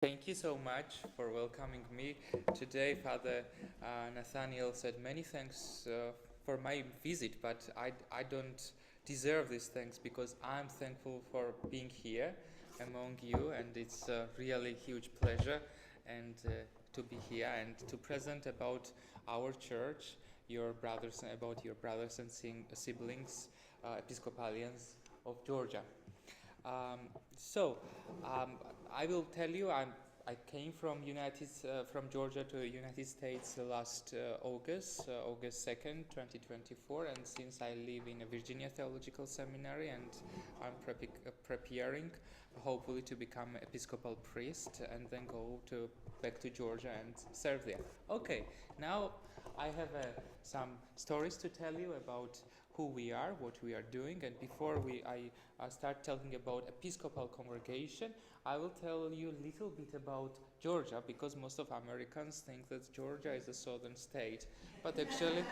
Thank you so much for welcoming me today. Father Nathaniel said many thanks for my visit, but I don't deserve these thanks because I'm thankful for being here among you, and it's a really huge pleasure and to be here and to present about our church, about your brothers and siblings, Episcopalians of Georgia. Um, so, um, I will tell you, I came from Georgia to United States last August 2nd, 2024, and since I live in a Virginia Theological Seminary and I'm preparing, hopefully, to become Episcopal priest and then go back to Georgia and serve there. Okay, now I have some stories to tell you about who we are, what we are doing, and before I start talking about Episcopal congregation, I will tell you a little bit about Georgia because most of Americans think that Georgia is a southern state, but actually,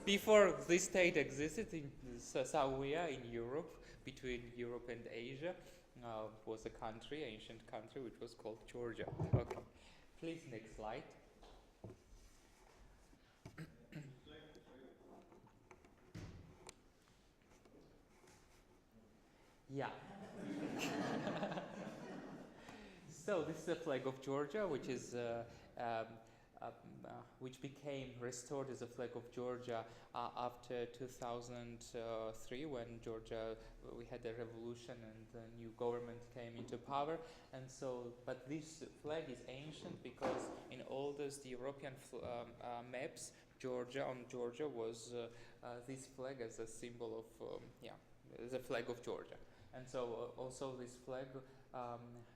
before this state existed in somewhere in Europe, between Europe and Asia, was a country, ancient country, which was called Georgia. Okay, please next slide. Yeah. So this is the flag of Georgia, um, um, which became restored as a flag of Georgia after 2003, when Georgia we had a revolution and the new government came into power. And so, but this flag is ancient because in all those European maps, Georgia was this flag as a symbol of as a flag of Georgia. And so also this flag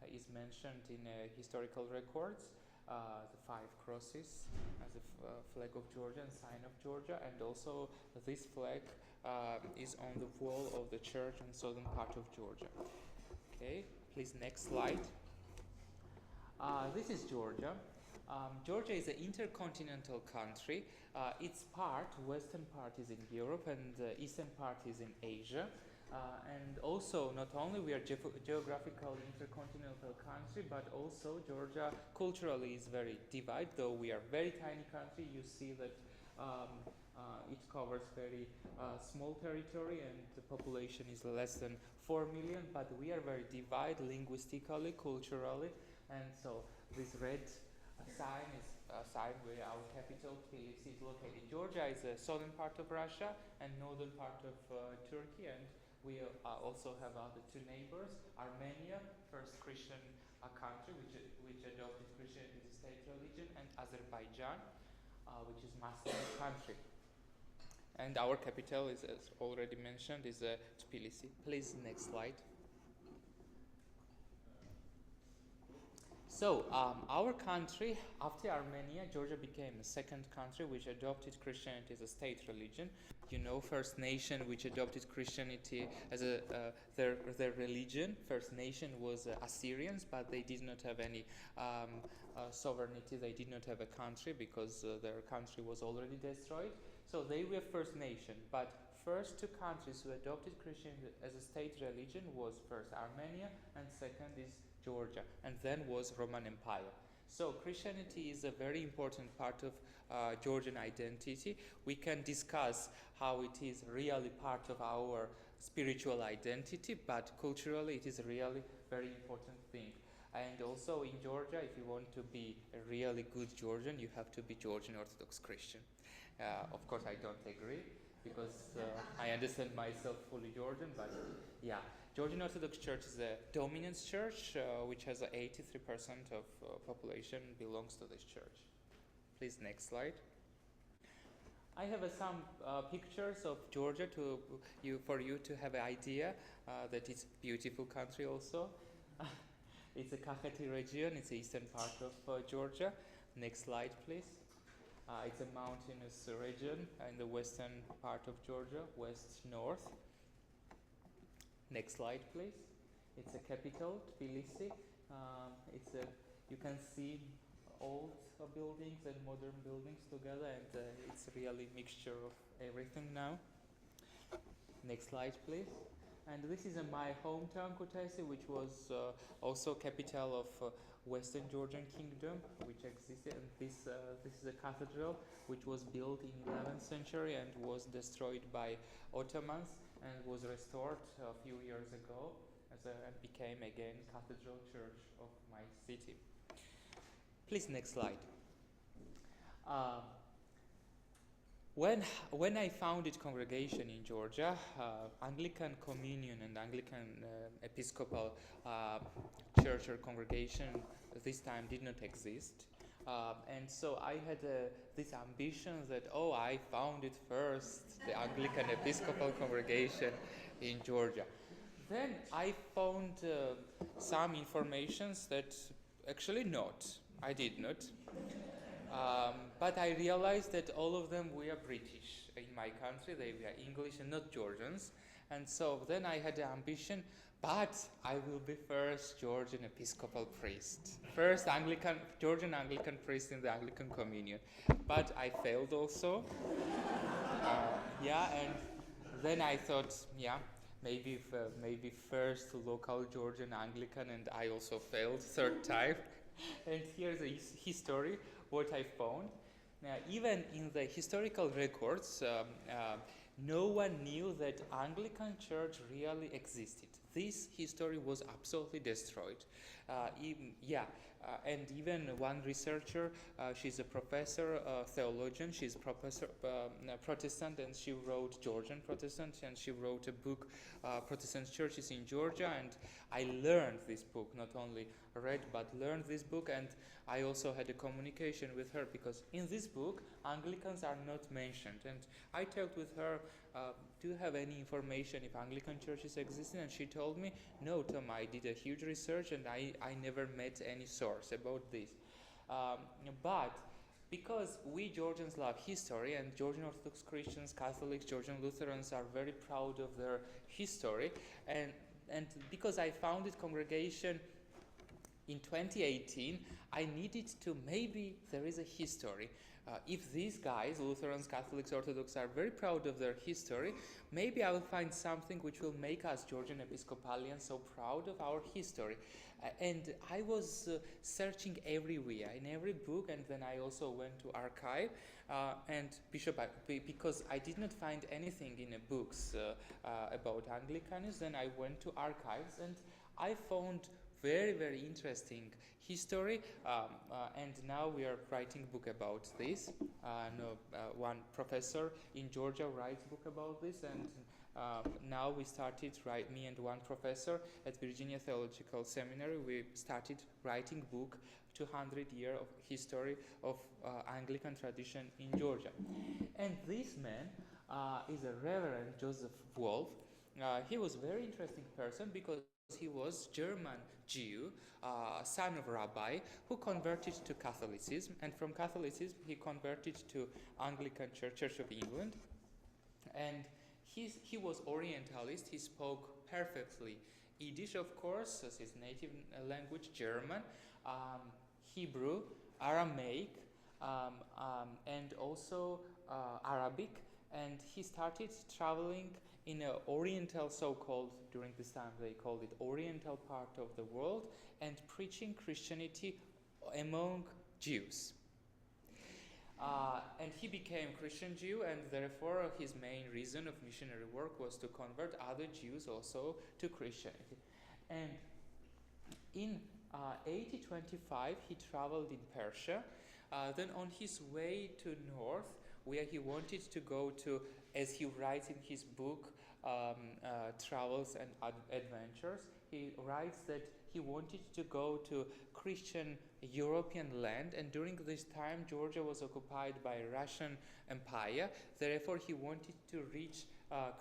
is mentioned in historical records, the five crosses as a flag of Georgia and sign of Georgia, and also this flag is on the wall of the church in southern part of Georgia. Okay, please next slide. This is Georgia. Georgia is an intercontinental country. Its western part is in Europe and the eastern part is in Asia. And also, not only we are geographical intercontinental country, but also Georgia culturally is very divided. Though we are very tiny country, you see that it covers very small territory, and the population is less than 4 million. But we are very divided linguistically, culturally, and so this red sign is a sign where our capital Tbilisi is located. Georgia is the southern part of Russia and northern part of Turkey, and we also have other two neighbors: Armenia, first Christian country which adopted Christianity as a state religion, and Azerbaijan, which is Muslim country. And our capital is, as already mentioned, is Tbilisi. Please next slide. So, our country, after Armenia, Georgia became the second country which adopted Christianity as a state religion. You know, First Nation which adopted Christianity as their religion. First Nation was Assyrians, but they did not have any sovereignty. They did not have a country because their country was already destroyed. So they were First Nation. But first two countries who adopted Christianity as a state religion was first Armenia and second is Georgia, and then was Roman Empire. So Christianity is a very important part of Georgian identity. We can discuss how it is really part of our spiritual identity, but culturally it is a really very important thing. And also in Georgia, if you want to be a really good Georgian, you have to be Georgian Orthodox Christian. Of course, I don't agree because I understand myself fully Georgian, but yeah. Georgian Orthodox Church is a dominant church, which has 83% of population belongs to this church. Please, next slide. I have some pictures of Georgia for you to have an idea that it's a beautiful country also. It's a Kakheti region, it's the eastern part of Georgia. Next slide, please. It's a mountainous region in the western part of Georgia, west-north. Next slide, please. It's a capital, Tbilisi. You can see old buildings and modern buildings together, and it's really a mixture of everything now. Next slide, please. And this is my hometown, Kutaisi, which was also capital of Western Georgian Kingdom, which existed. And this is a cathedral which was built in 11th century and was destroyed by Ottomans and was restored a few years ago and became again cathedral church of my city. Please, next slide. When I founded congregation in Georgia, Anglican Communion and Anglican Episcopal church or congregation this time did not exist. And so I had this ambition that, I founded first the Anglican Episcopal congregation in Georgia. Then I found some informations that actually not. I did not. But I realized that all of them were British in my country. They were English and not Georgians. And so then I had the ambition, but I will be first Georgian Episcopal priest. First Georgian Anglican priest in the Anglican Communion. But I failed also. And then I thought, maybe first local Georgian Anglican, and I also failed third time. And here's a history, what I found. Even in the historical records, no one knew that Anglican Church really existed. This history was absolutely destroyed. And even one researcher, she's a professor, theologian, she's professor Protestant, and she wrote Georgian Protestant, and she wrote a book, Protestant Churches in Georgia, and I learned this book, not only read but learned this book, and I also had a communication with her because in this book Anglicans are not mentioned, and I talked with her, do you have any information if Anglican churches exist? And she told me, no, Tom, I did a huge research and I never met any source about this. But because we Georgians love history, and Georgian Orthodox Christians, Catholics, Georgian Lutherans are very proud of their history, and because I founded congregation in 2018, I needed to, maybe there is a history. If these guys, Lutherans, Catholics, Orthodox, are very proud of their history, maybe I will find something which will make us Georgian Episcopalians so proud of our history. And I was searching everywhere, in every book, and then I also went to archive, and because I did not find anything in the books about Anglicanism, then I went to archives, and I found very, very interesting history, and now we are writing a book about this. One professor in Georgia writes a book about this, and now we started, me and one professor at Virginia Theological Seminary, we started writing book 200 years of history of Anglican tradition in Georgia. And this man is a Reverend Joseph Wolf. He was a very interesting person because he was German Jew, son of rabbi, who converted to Catholicism, and from Catholicism he converted to Anglican Church, Church of England, and he was Orientalist. He spoke perfectly Yiddish, of course, as his native language, German, Hebrew, Aramaic, and also Arabic, and he started traveling in an Oriental, so-called, during this time they called it Oriental part of the world, and preaching Christianity among Jews. And he became Christian Jew, and therefore his main reason of missionary work was to convert other Jews also to Christianity. And in 1825 he traveled in Persia. Then on his way to north, where he wanted to go to, as he writes in his book, Travels and Adventures, he writes that he wanted to go to Christian European land, and during this time Georgia was occupied by Russian Empire. Therefore he wanted to reach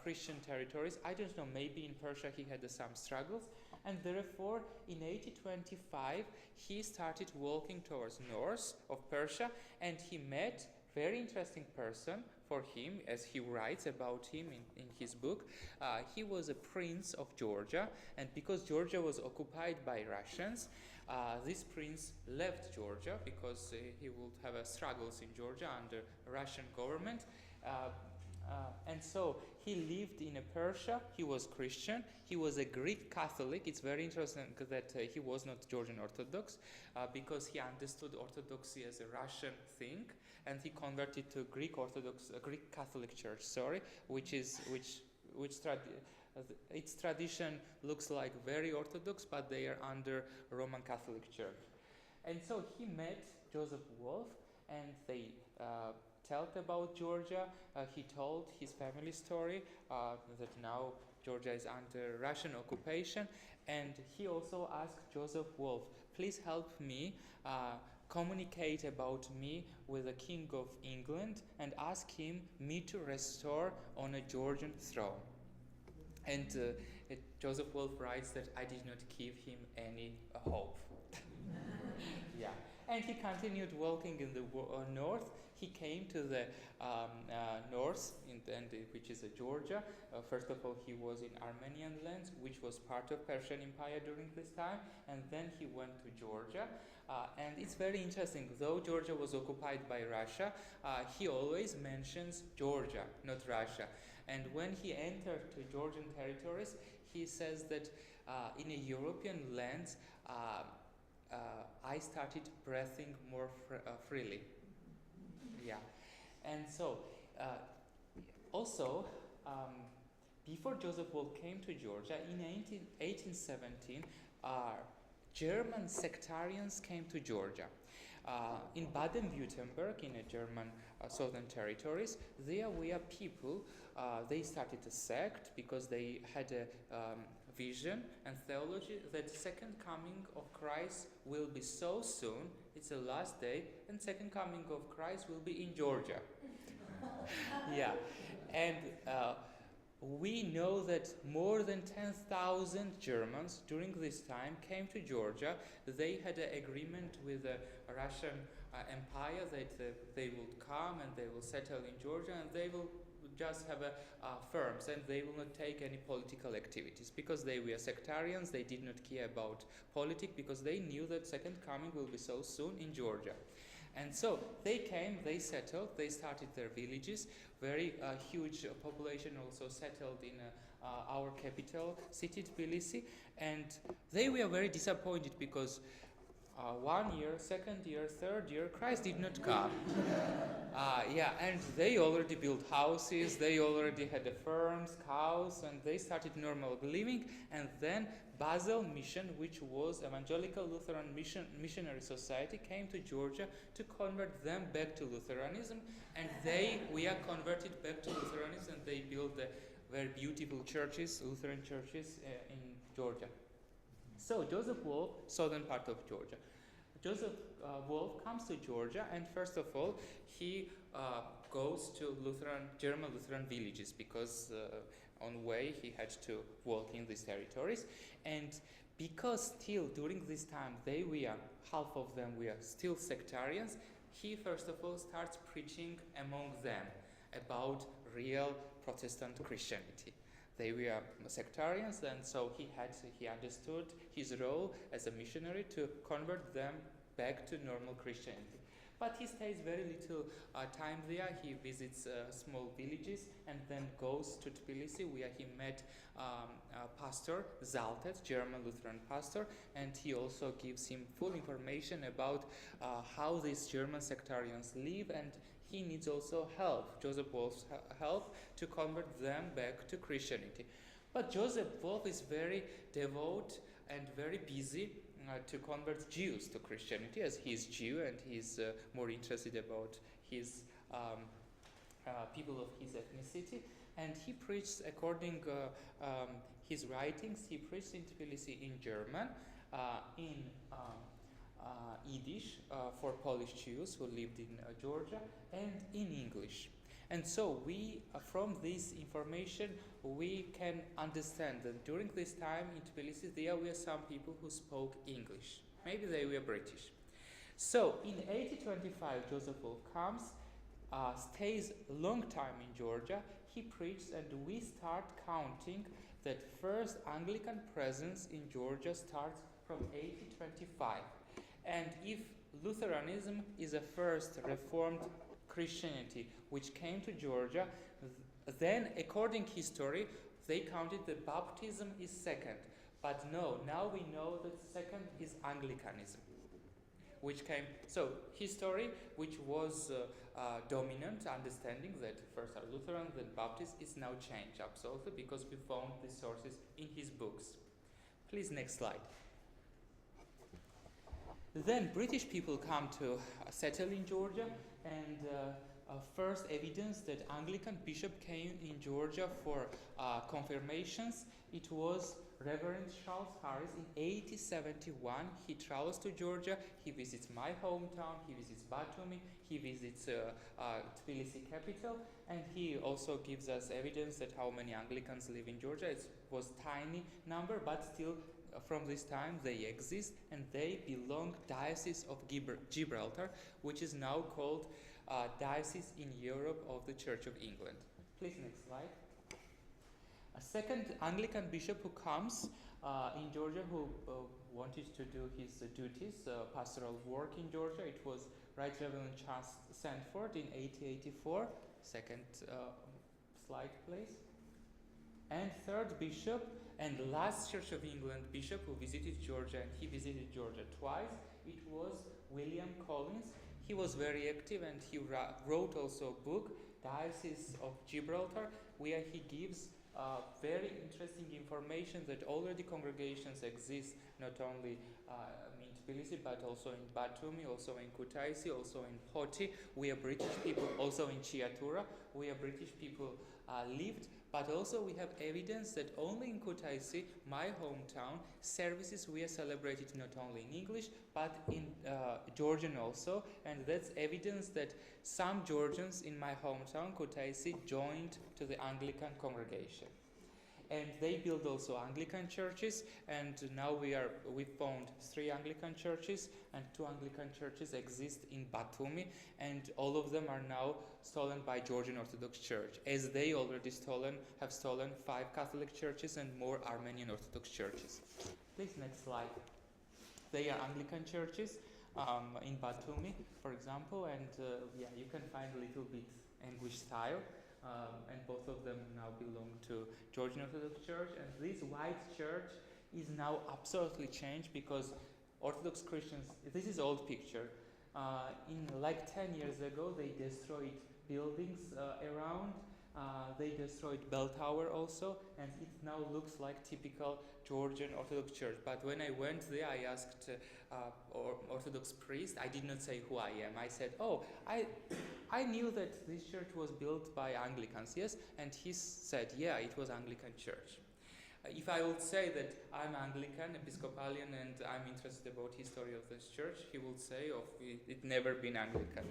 Christian territories. I don't know, maybe in Persia he had some struggles, and therefore in 1825 he started walking towards north of Persia, and he met very interesting person for him, as he writes about him in his book. He was a prince of Georgia, and because Georgia was occupied by Russians, this prince left Georgia because he would have struggles in Georgia under Russian government. And so he lived in Persia. He was Christian. He was a Greek Catholic. It's very interesting that he was not Georgian Orthodox because he understood Orthodoxy as a Russian thing, and he converted to Greek Orthodox, Greek Catholic Church. Its tradition looks like very Orthodox, but they are under Roman Catholic Church. And so he met Joseph Wolf, and they told about Georgia. He told his family story that now Georgia is under Russian occupation, and he also asked Joseph Wolf, please help me communicate about me with the King of England and ask him me to restore on a Georgian throne. And Joseph Wolf writes that I did not give him any hope. Yeah, and he continued walking in the north. He came to the north, which is Georgia. First of all, he was in Armenian lands, which was part of Persian Empire during this time, and then he went to Georgia. And it's very interesting. Though Georgia was occupied by Russia, he always mentions Georgia, not Russia. And when he entered to Georgian territories, he says that in a European lands, I started breathing more freely. Yeah, and so also before Joseph Wolf came to Georgia in 1817, German sectarians came to Georgia. In Baden-Württemberg, in a German southern territories, there were people. They started a sect because they had a vision and theology that second coming of Christ will be so soon. It's the last day, and second coming of Christ will be in Georgia. Yeah, and we know that more than 10,000 Germans during this time came to Georgia. They had an agreement with the Russian Empire that they would come and they will settle in Georgia, and they will just have firms, and they will not take any political activities because they were sectarians. They did not care about politics because they knew that second coming will be so soon in Georgia. And so they came, they settled, they started their villages. Very huge population also settled in our capital city, Tbilisi, and they were very disappointed because 1 year, second year, third year, Christ did not come. And they already built houses, they already had the farms, cows, and they started normal living. And then Basel Mission, which was Evangelical Lutheran Missionary Society, came to Georgia to convert them back to Lutheranism, and they were converted back to Lutheranism, and they built very beautiful churches, Lutheran churches in Georgia. So Joseph Wolf, southern part of Georgia. Joseph Wolf comes to Georgia, and first of all, he goes to German Lutheran villages because on way he had to walk in these territories. And because still during this time half of them were still sectarians, he first of all starts preaching among them about real Protestant Christianity. They were sectarians, and so he understood his role as a missionary to convert them back to normal Christianity. But he stays very little time there. He visits small villages and then goes to Tbilisi, where he met Pastor Zaltet, German Lutheran pastor, and he also gives him full information about how these German sectarians live, and he needs also help, Joseph Wolf's help, to convert them back to Christianity. But Joseph Wolf is very devout and very busy to convert Jews to Christianity, as he is Jew and he's more interested about his people of his ethnicity. And he preached, according his writings, he preached in Tbilisi in German, in Yiddish for Polish Jews who lived in Georgia, and in English. And so we, from this information, we can understand that during this time in Tbilisi, there were some people who spoke English. Maybe they were British. So in 1825, Joseph Wolf comes, stays a long time in Georgia. He preached, and we start counting that first Anglican presence in Georgia starts from 1825. And if Lutheranism is a first Reformed Christianity which came to Georgia, Then, according history, they counted that baptism is second. But no, now we know that second is Anglicanism, which came, so history, which was dominant, understanding that first are Lutheran, then Baptist, is now changed absolutely because we found these sources in his books. Please, next slide. Then British people come to settle in Georgia, and first evidence that Anglican bishop came in Georgia for confirmations, it was Reverend Charles Harris in 1871. He travels to Georgia, he visits my hometown, he visits Batumi, he visits Tbilisi capital, and he also gives us evidence that how many Anglicans live in Georgia. It was tiny number, but still from this time they exist, and they belong Diocese of Gibraltar, which is now called Diocese in Europe of the Church of England. Please, next slide. A second Anglican bishop who comes in Georgia, who wanted to do his duties, pastoral work in Georgia, it was Right Reverend Charles Sandford in 1884. Second slide, please. And third bishop and last Church of England bishop who visited Georgia, and he visited Georgia twice, it was William Collins. He was very active, and he wrote also a book, Diocese of Gibraltar, where he gives very interesting information that already congregations exist, not only in Tbilisi, but also in Batumi, also in Kutaisi, also in Poti, where British people, also in Chiatura, where British people lived. But also we have evidence that only in Kutaisi, my hometown, services were celebrated not only in English, but in Georgian also. And that's evidence that some Georgians in my hometown, Kutaisi, joined to the Anglican congregation. And they built also Anglican churches, and now we found 3 Anglican churches, and 2 Anglican churches exist in Batumi, and all of them are now stolen by Georgian Orthodox Church, as they already have stolen 5 Catholic churches and more Armenian Orthodox churches. Please, next slide. They are Anglican churches in Batumi, for example, and you can find a little bit English style. And both of them now belong to Georgian Orthodox Church, and this white church is now absolutely changed because Orthodox Christians, this is old picture, in like 10 years ago they destroyed buildings around, they destroyed bell tower also, and it now looks like typical Georgian Orthodox Church. But when I went there, I asked Orthodox priest, I did not say who I am. I said, I knew that this church was built by Anglicans, yes? And he said, yeah, it was Anglican Church. If I would say that I'm Anglican, Episcopalian, and I'm interested about history of this church, he would say, it never been Anglican.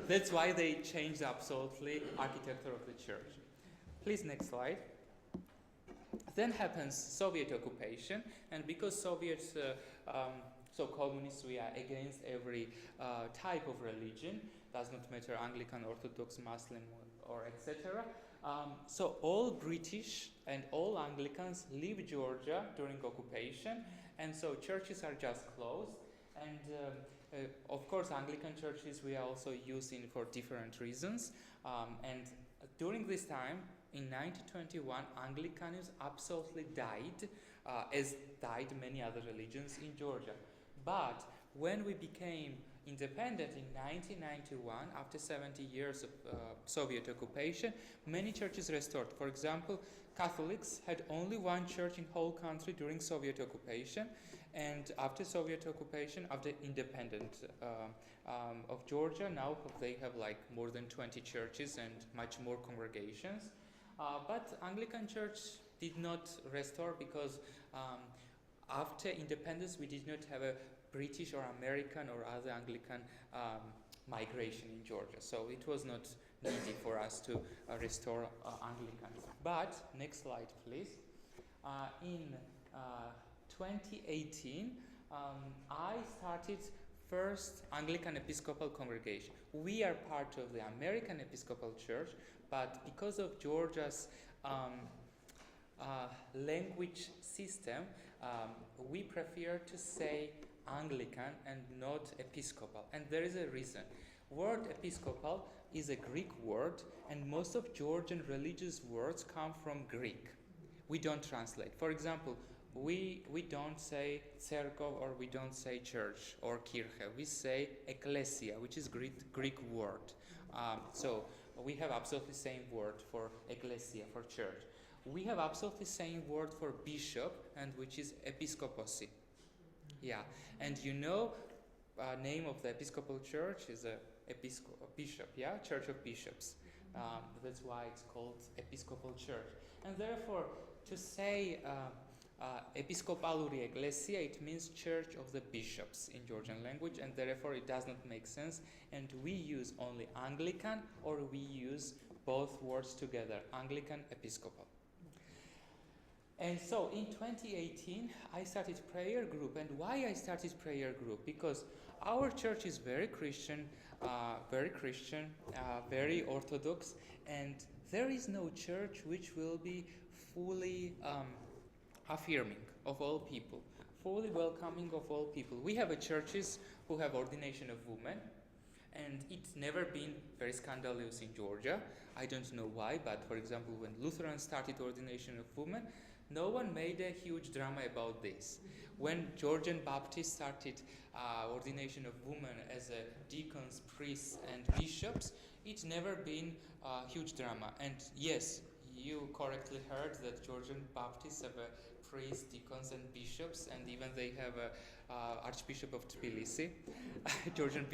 That's why they changed absolutely architecture of the church. Please, next slide. Then happens Soviet occupation, and because Soviets, so communists, we are against every type of religion, does not matter Anglican, Orthodox, Muslim, or etc. So all British and all Anglicans leave Georgia during occupation, and so churches are just closed. And of course, Anglican churches we are also using for different reasons. And during this time, in 1921, Anglicanism absolutely died, as died many other religions in Georgia. But when we became independent in 1991, after 70 years of Soviet occupation, many churches restored. For example, Catholics had only one church in whole country during Soviet occupation, and after Soviet occupation, after independence of Georgia, now they have like more than 20 churches and much more congregations. But Anglican Church did not restore because after independence we did not have a British or American or other Anglican migration in Georgia. So it was not easy for us to restore Anglicans. But, next slide please. In 2018, I started first Anglican Episcopal congregation. We are part of the American Episcopal Church, but because of Georgia's language system, we prefer to say Anglican and not Episcopal. And there is a reason. Word episcopal is a Greek word, and most of Georgian religious words come from Greek. We don't translate. For example, we don't say cerkov, or we don't say church or kirche. We say ekklesia, which is Greek word. So we have absolutely same word for ekklesia, for church. We have absolutely same word for bishop, and which is episkoposi. Yeah, and name of the Episcopal Church is a bishop, yeah, Church of Bishops. That's why it's called Episcopal Church. And therefore, to say Episcopaluri Ecclesia, it means Church of the Bishops in Georgian language, and therefore it does not make sense. And we use only Anglican, or we use both words together, Anglican, Episcopal. And so in 2018, I started prayer group. And why I started prayer group? Because our church is very Christian, very Orthodox, and there is no church which will be fully affirming of all people, fully welcoming of all people. We have churches who have ordination of women, and it's never been very scandalous in Georgia. I don't know why, but for example, when Lutherans started ordination of women, no one made a huge drama about this. When Georgian Baptists started ordination of women as deacons, priests, and bishops, it's never been a huge drama. And yes, you correctly heard that Georgian Baptists have priests, deacons, and bishops, and even they have Archbishop of Tbilisi. Georgian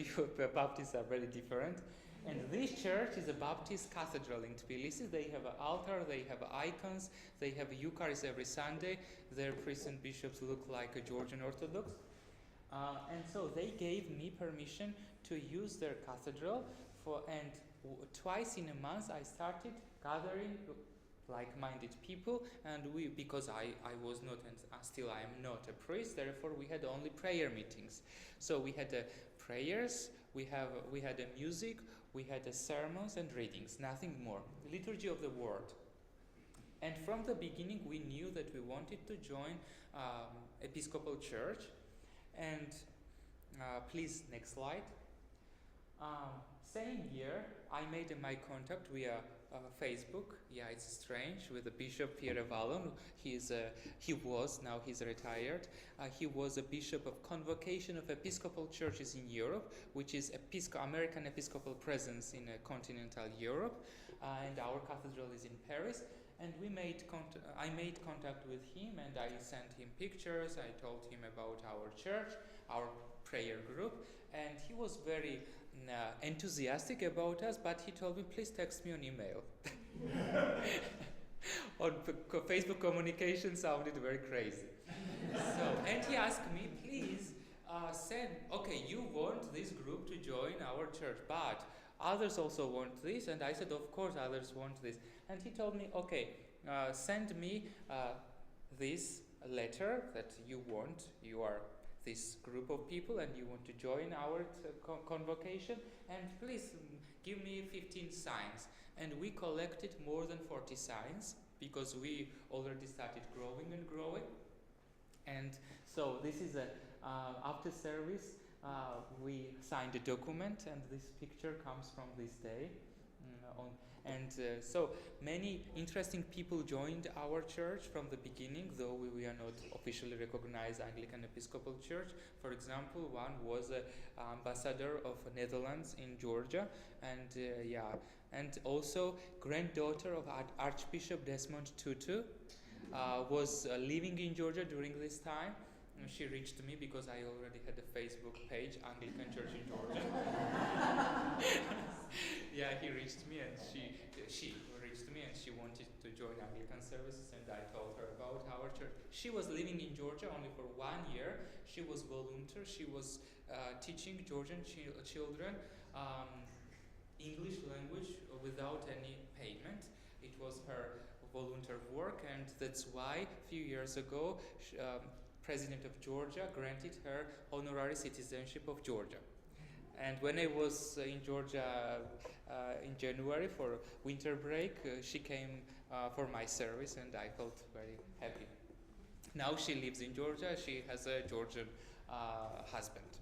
Baptists are very different. And this church is a Baptist cathedral in Tbilisi. They have an altar, they have icons, they have a Eucharist every Sunday. Their priests and bishops look like a Georgian Orthodox. And so they gave me permission to use their cathedral twice in a month I started gathering like-minded people, and because I was not, and still I am not a priest, therefore we had only prayer meetings. So we had prayers, we had music, we had sermons and readings, nothing more. Liturgy of the Word. And from the beginning we knew that we wanted to join Episcopal Church. And please, next slide. Same year, I made my contact via Facebook. Yeah, it's strange, with the Bishop Pierre Vallon. He's retired. He was a bishop of Convocation of Episcopal Churches in Europe, which is American Episcopal presence in continental Europe. And our cathedral is in Paris. And I made contact with him, and I sent him pictures. I told him about our church, our prayer group, and he was very enthusiastic about us, but he told me, please text me on email. On Facebook communication sounded very crazy. And he asked me, please you want this group to join our church, but others also want this. And I said, of course others want this. And he told me, okay, send me this letter that you are this group of people and you want to join our convocation, and please give me 15 signs. And we collected more than 40 signs because we already started growing. And so this is after service we signed a document, and this picture comes from this day. So many interesting people joined our church from the beginning, though we are not officially recognized Anglican Episcopal Church. For example, one was ambassador of Netherlands in Georgia, and also granddaughter of Archbishop Desmond Tutu was living in Georgia during this time. She reached me because I already had a Facebook page, Anglican Church in Georgia. Yeah, he reached me, and she reached me, and she wanted to join Anglican services, and I told her about our church. She was living in Georgia only for 1 year. She was volunteer. She was teaching Georgian children English language without any payment. It was her volunteer work, and that's why a few years ago President of Georgia granted her honorary citizenship of Georgia. And when I was in Georgia in January for winter break, she came for my service, and I felt very happy. Now she lives in Georgia. She has a Georgian husband.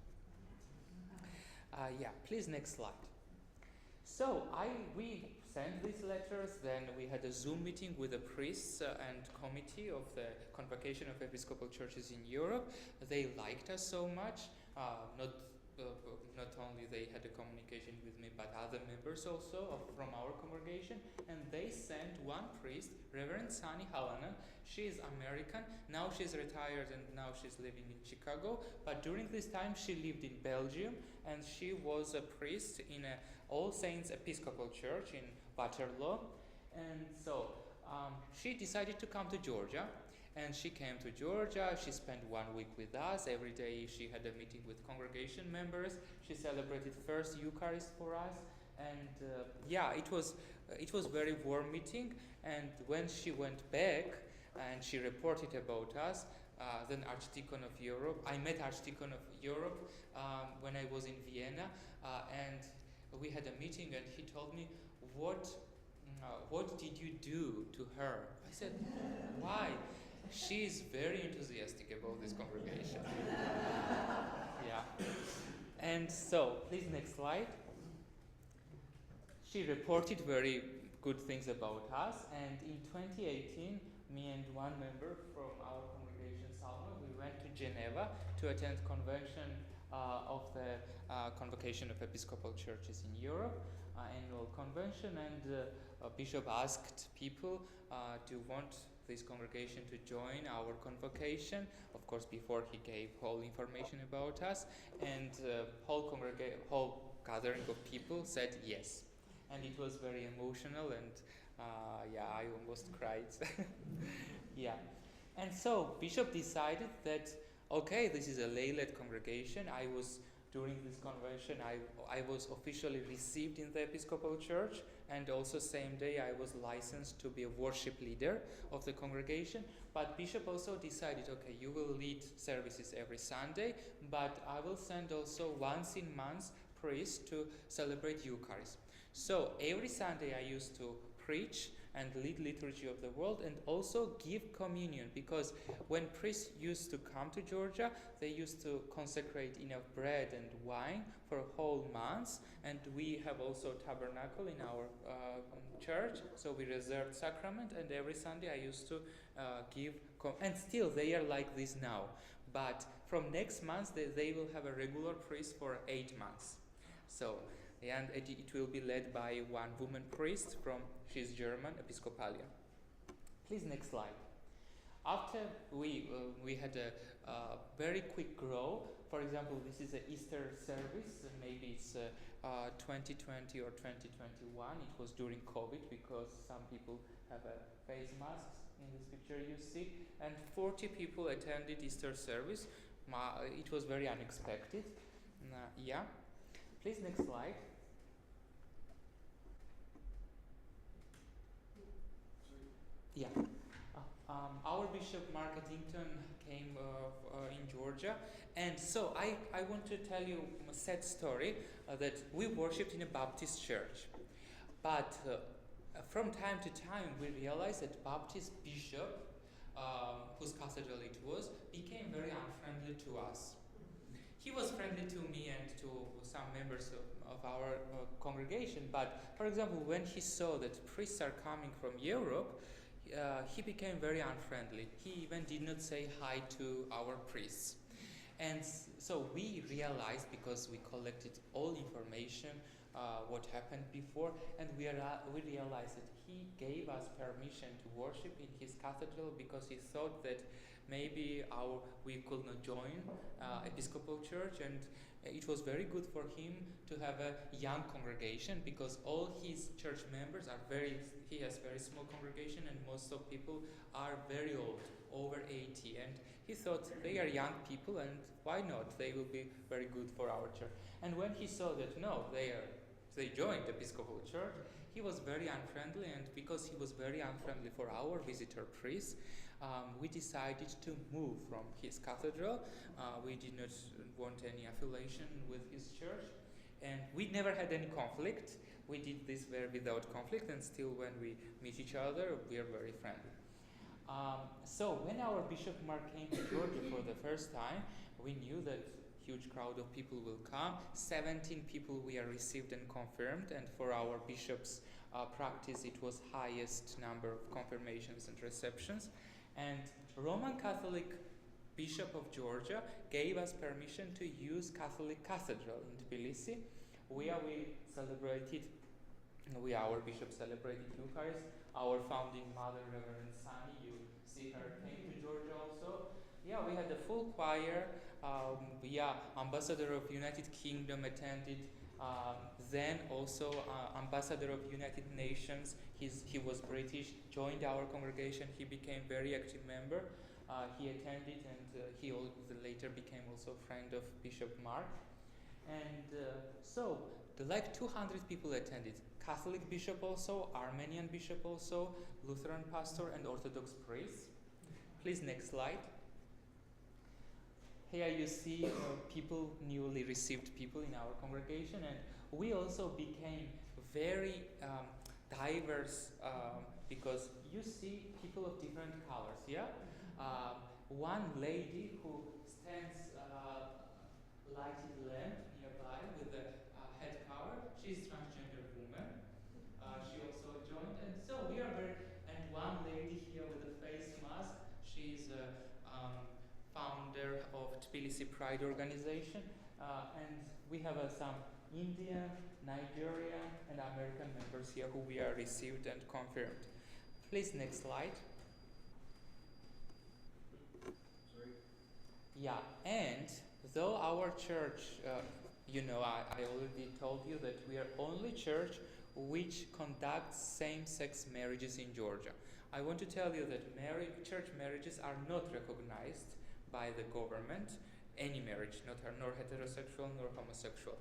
Yeah, please next slide. So we sent these letters, then we had a Zoom meeting with the priests and committee of the Convocation of Episcopal Churches in Europe. They liked us so much, not only they had a communication with me, but other members also from our congregation, and they sent one priest, Reverend Sunny Halanen. She is American, now she's retired and now she's living in Chicago, but during this time she lived in Belgium, and she was a priest in a All Saints Episcopal Church in Waterloo. And so she decided to come to Georgia, and she came to Georgia. She spent 1 week with us. Every day she had a meeting with congregation members. She celebrated first Eucharist for us, and it was very warm meeting. And when she went back and she reported about us, then Archdeacon of Europe, I met Archdeacon of Europe when I was in Vienna, and we had a meeting, and he told me, what did you do to her? I said, why? She is very enthusiastic about this congregation. Yeah. And so, please next slide. She reported very good things about us, and in 2018, me and one member from our congregation, Salma, we went to Geneva to attend convention of the Convocation of Episcopal Churches in Europe, annual convention, and Bishop asked people to want this congregation to join our convocation, of course before he gave whole information about us, and whole gathering of people said yes, and it was very emotional, and I almost cried. Yeah. And so Bishop decided that, okay, this is a lay-led congregation. During this convention, I was officially received in the Episcopal Church, and also same day I was licensed to be a worship leader of the congregation. But Bishop also decided, okay, you will lead services every Sunday, but I will send also once in month priest to celebrate Eucharist. So every Sunday I used to preach and lead liturgy of the world, and also give communion, because when priests used to come to Georgia, they used to consecrate enough bread and wine for whole months, and we have also tabernacle in our church, so we reserved sacrament, and every Sunday I used to give, and still they are like this now, but from next month they will have a regular priest for 8 months. So, and it will be led by one woman priest she's German, Episcopalian. Please next slide. After we had a very quick grow. For example, this is an Easter service. Maybe it's 2020 or 2021. It was during COVID, because some people have face masks in this picture you see. And 40 people attended Easter service. It was very unexpected. Yeah. Please next slide. Yeah. Our Bishop Mark Addington came in Georgia, and so I want to tell you a sad story that we worshipped in a Baptist church, but from time to time we realized that Baptist bishop, whose cathedral it was, became very unfriendly to us. He was friendly to me and to some members of our congregation, but for example, when he saw that priests are coming from Europe, he became very unfriendly. He even did not say hi to our priests. And so we realized, because we collected all information, what happened before, and we realized that he gave us permission to worship in his cathedral because he thought that maybe we could not join Episcopal Church, and it was very good for him to have a young congregation, because all his church members he has very small congregation, and most of people are very old, over 80, and he thought they are young people, and why not? They will be very good for our church. And when he saw that no, they joined Episcopal Church, he was very unfriendly, and because he was very unfriendly for our visitor priests, we decided to move from his cathedral. We did not want any affiliation with his church, and we never had any conflict. We did this without conflict, and still when we meet each other, we are very friendly. So when our Bishop Mark came to Georgia for the first time, we knew that huge crowd of people will come. 17 people we are received and confirmed, and for our bishop's practice it was highest number of confirmations and receptions. And Roman Catholic Bishop of Georgia gave us permission to use Catholic Cathedral in Tbilisi, where our bishop celebrated Eucharist. Our founding mother, Reverend Sani, you see her, came to Georgia also. Yeah, we had a full choir. Ambassador of United Kingdom attended. Then also Ambassador of United Nations. He was British, joined our congregation. He became very active member. He attended, and he later became also friend of Bishop Mark. And so, 200 people attended. Catholic bishop also, Armenian bishop also, Lutheran pastor, and Orthodox priest. Please, next slide. Here you see people, newly received people in our congregation, and we also became very diverse because you see people of different colors, yeah? One lady who stands lighted lamp nearby with a head cover, she's transgender woman. She also joined, and so we are very, and one lady here with a face mask, she's a founder of Tbilisi Pride organization, and we have some Indian, Nigerian, and American members here who we are received and confirmed. Please, next slide. Sorry. Yeah, and though our church, I already told you that we are only church which conducts same-sex marriages in Georgia. I want to tell you that church marriages are not recognized by the government, any marriage, nor heterosexual nor homosexual,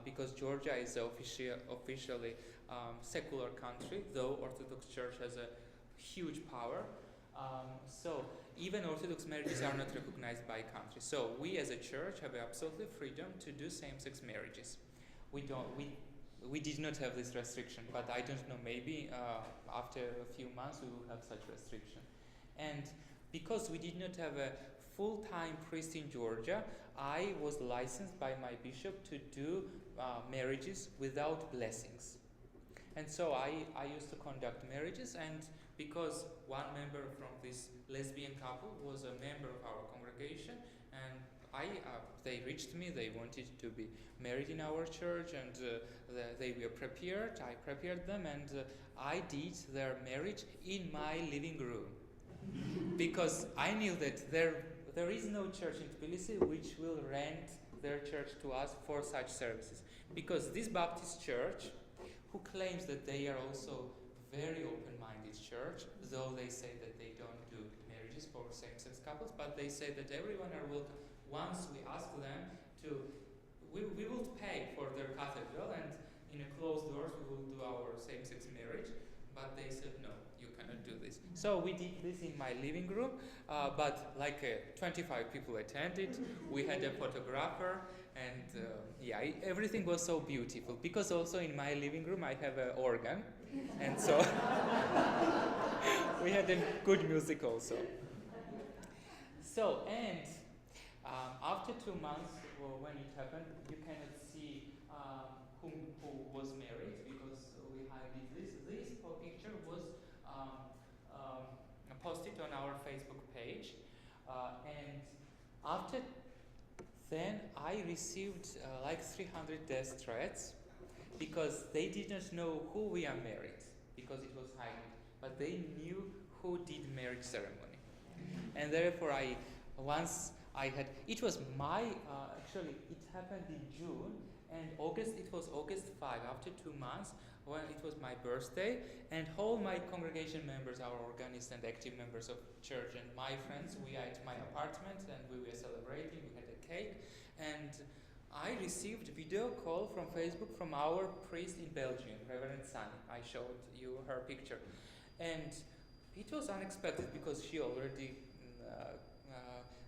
because Georgia is officially secular country, though Orthodox Church has a huge power. So even Orthodox marriages are not recognized by country. So we as a church have absolutely freedom to do same-sex marriages. We did not have this restriction, but I don't know, maybe after a few months we will have such restriction. And because we did not have a full-time priest in Georgia, I was licensed by my bishop to do marriages without blessings. And so I used to conduct marriages, and because one member from this lesbian couple was a member of our congregation, and they reached me, they wanted to be married in our church, and they were prepared. I prepared them, and I did their marriage in my living room. Because I knew that there is no church in Tbilisi which will rent their church to us for such services. Because this Baptist church, who claims that they are also very open-minded church, though they say that they don't do marriages for same-sex couples, but they say that everyone are welcome. Once we ask them we will pay for their cathedral, and in a closed doors we will do our same-sex marriage, but they said no, you cannot do this. So we did this in my living room, but 25 people attended. We had a photographer, and everything was so beautiful, because also in my living room I have an organ, and so we had a good music also. So, and after 2 months, when it happened, you cannot see who was married, because we hid this. This picture was posted on our Facebook page, and after then I received 300 death threats, because they did not know who we are married, because it was hidden, but they knew who did marriage ceremony. And therefore it was actually it happened in June, and it was August 5, after 2 months, when it was my birthday, and all my congregation members, our organists and active members of church, and my friends, we are at my apartment, and we were celebrating, we had a cake, and I received a video call from Facebook from our priest in Belgium, Reverend Sani. I showed you her picture. And it was unexpected, because she already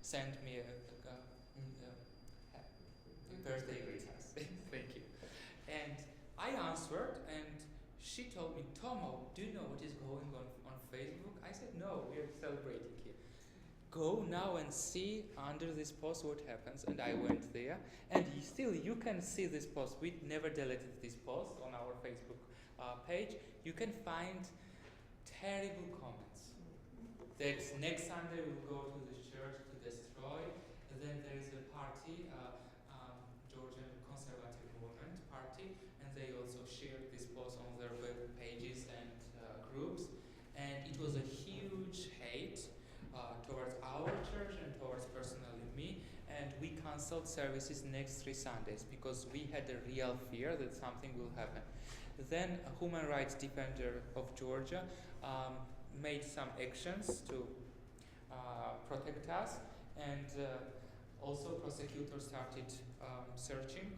sent me a birthday greetings. Thank you. And I answered, and she told me, "Thoma, do you know what is going on Facebook?" I said, "No, we are celebrating here." go now and see under this post what happens. And I went there, and still you can see this post. We never deleted this post on our Facebook page. You can find terrible comments that next Sunday we'll go to the church to destroy. And then there is a party, Georgian Conservative Movement Party, and they also shared this post on their web pages and groups. And it was a huge hate towards our church and towards personally me, and we cancelled services next 3 Sundays because we had a real fear that something will happen. Then a human rights defender of Georgia made some actions to protect us, and also prosecutors started searching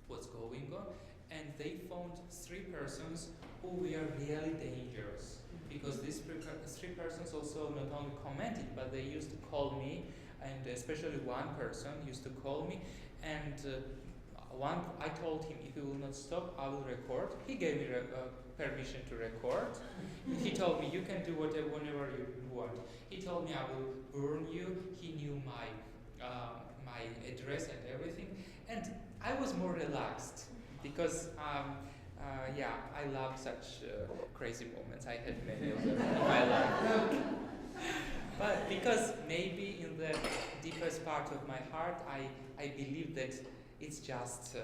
what's going on, and they found 3 persons who were really dangerous, because these 3 persons also not only commented, but they used to call me, and especially one person used to call me, and I told him, if you will not stop, I will record. He gave me permission to record. He told me, you can do whenever you want. He told me, I will burn you. He knew my address and everything, and I was more relaxed because I love such crazy moments. I had many of them in my life. But because maybe in the deepest part of my heart, I believe that it's just,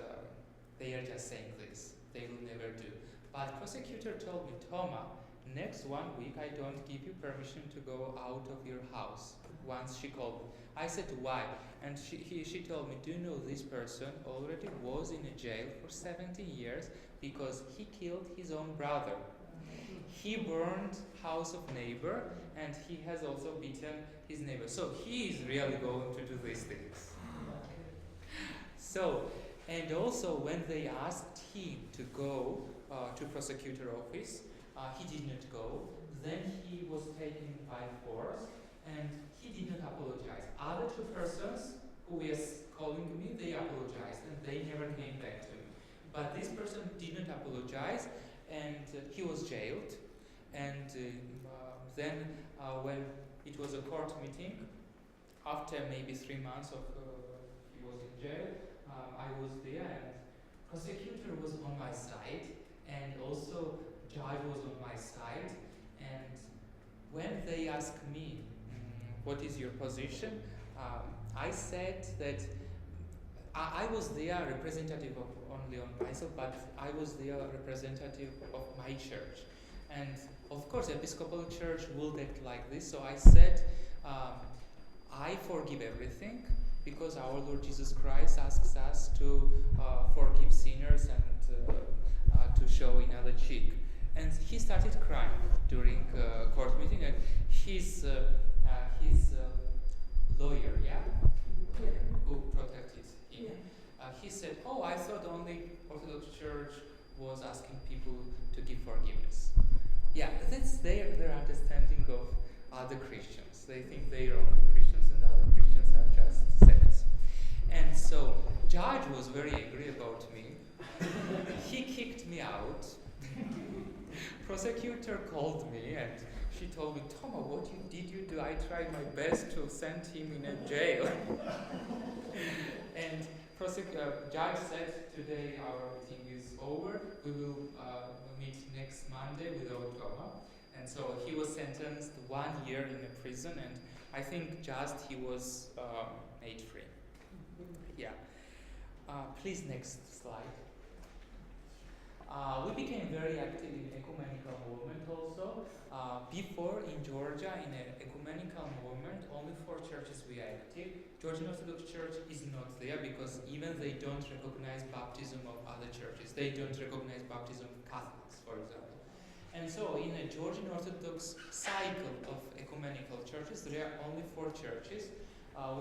they are just saying this. They will never do. But prosecutor told me, Thoma, next 1 week I don't give you permission to go out of your house. Once she called me. I said, why? And she told me, do you know this person already was in a jail for 17 years because he killed his own brother. He burned house of neighbor, and he has also beaten his neighbor. So he is really going to do these things. So, and also when they asked him to go to prosecutor office, he did not go. Then he was taken by force, and he did not apologize. Other 2 persons who were calling me, they apologized, and they never came back to me. But this person did not apologize, and he was jailed. And then when it was a court meeting, after maybe 3 months of he was in jail, I was there, and prosecutor was on my side, and also judge was on my side. And when they asked me, what is your position? I said that I was there representative of only on myself, but I was there representative of my church. And of course, Episcopal Church will act like this. So I said, I forgive everything because our Lord Jesus Christ asks us to forgive sinners and to show another cheek. And he started crying during court meeting, and his lawyer, who protected him, he said, "Oh, I thought only Orthodox Church was asking people to give forgiveness." Yeah, that's their understanding of other Christians. They think they are only Christians, and other Christians are just sects. And so, judge was very angry about me. He kicked me out. Prosecutor called me, and she told me, "Thoma, what did you do? I tried my best to send him in a jail." And judge said, "Today our meeting is over. We will meet next Monday without Thoma." And so he was sentenced 1 year in a prison, and I think just he was made free. Yeah. Please, next slide. We became very active in ecumenical movement also. Before in Georgia, in an ecumenical movement, only 4 churches were active. Georgian Orthodox Church is not there because even they don't recognize baptism of other churches. They don't recognize baptism of Catholics, for example. And so in a Georgian Orthodox cycle of ecumenical churches, there are only 4 churches,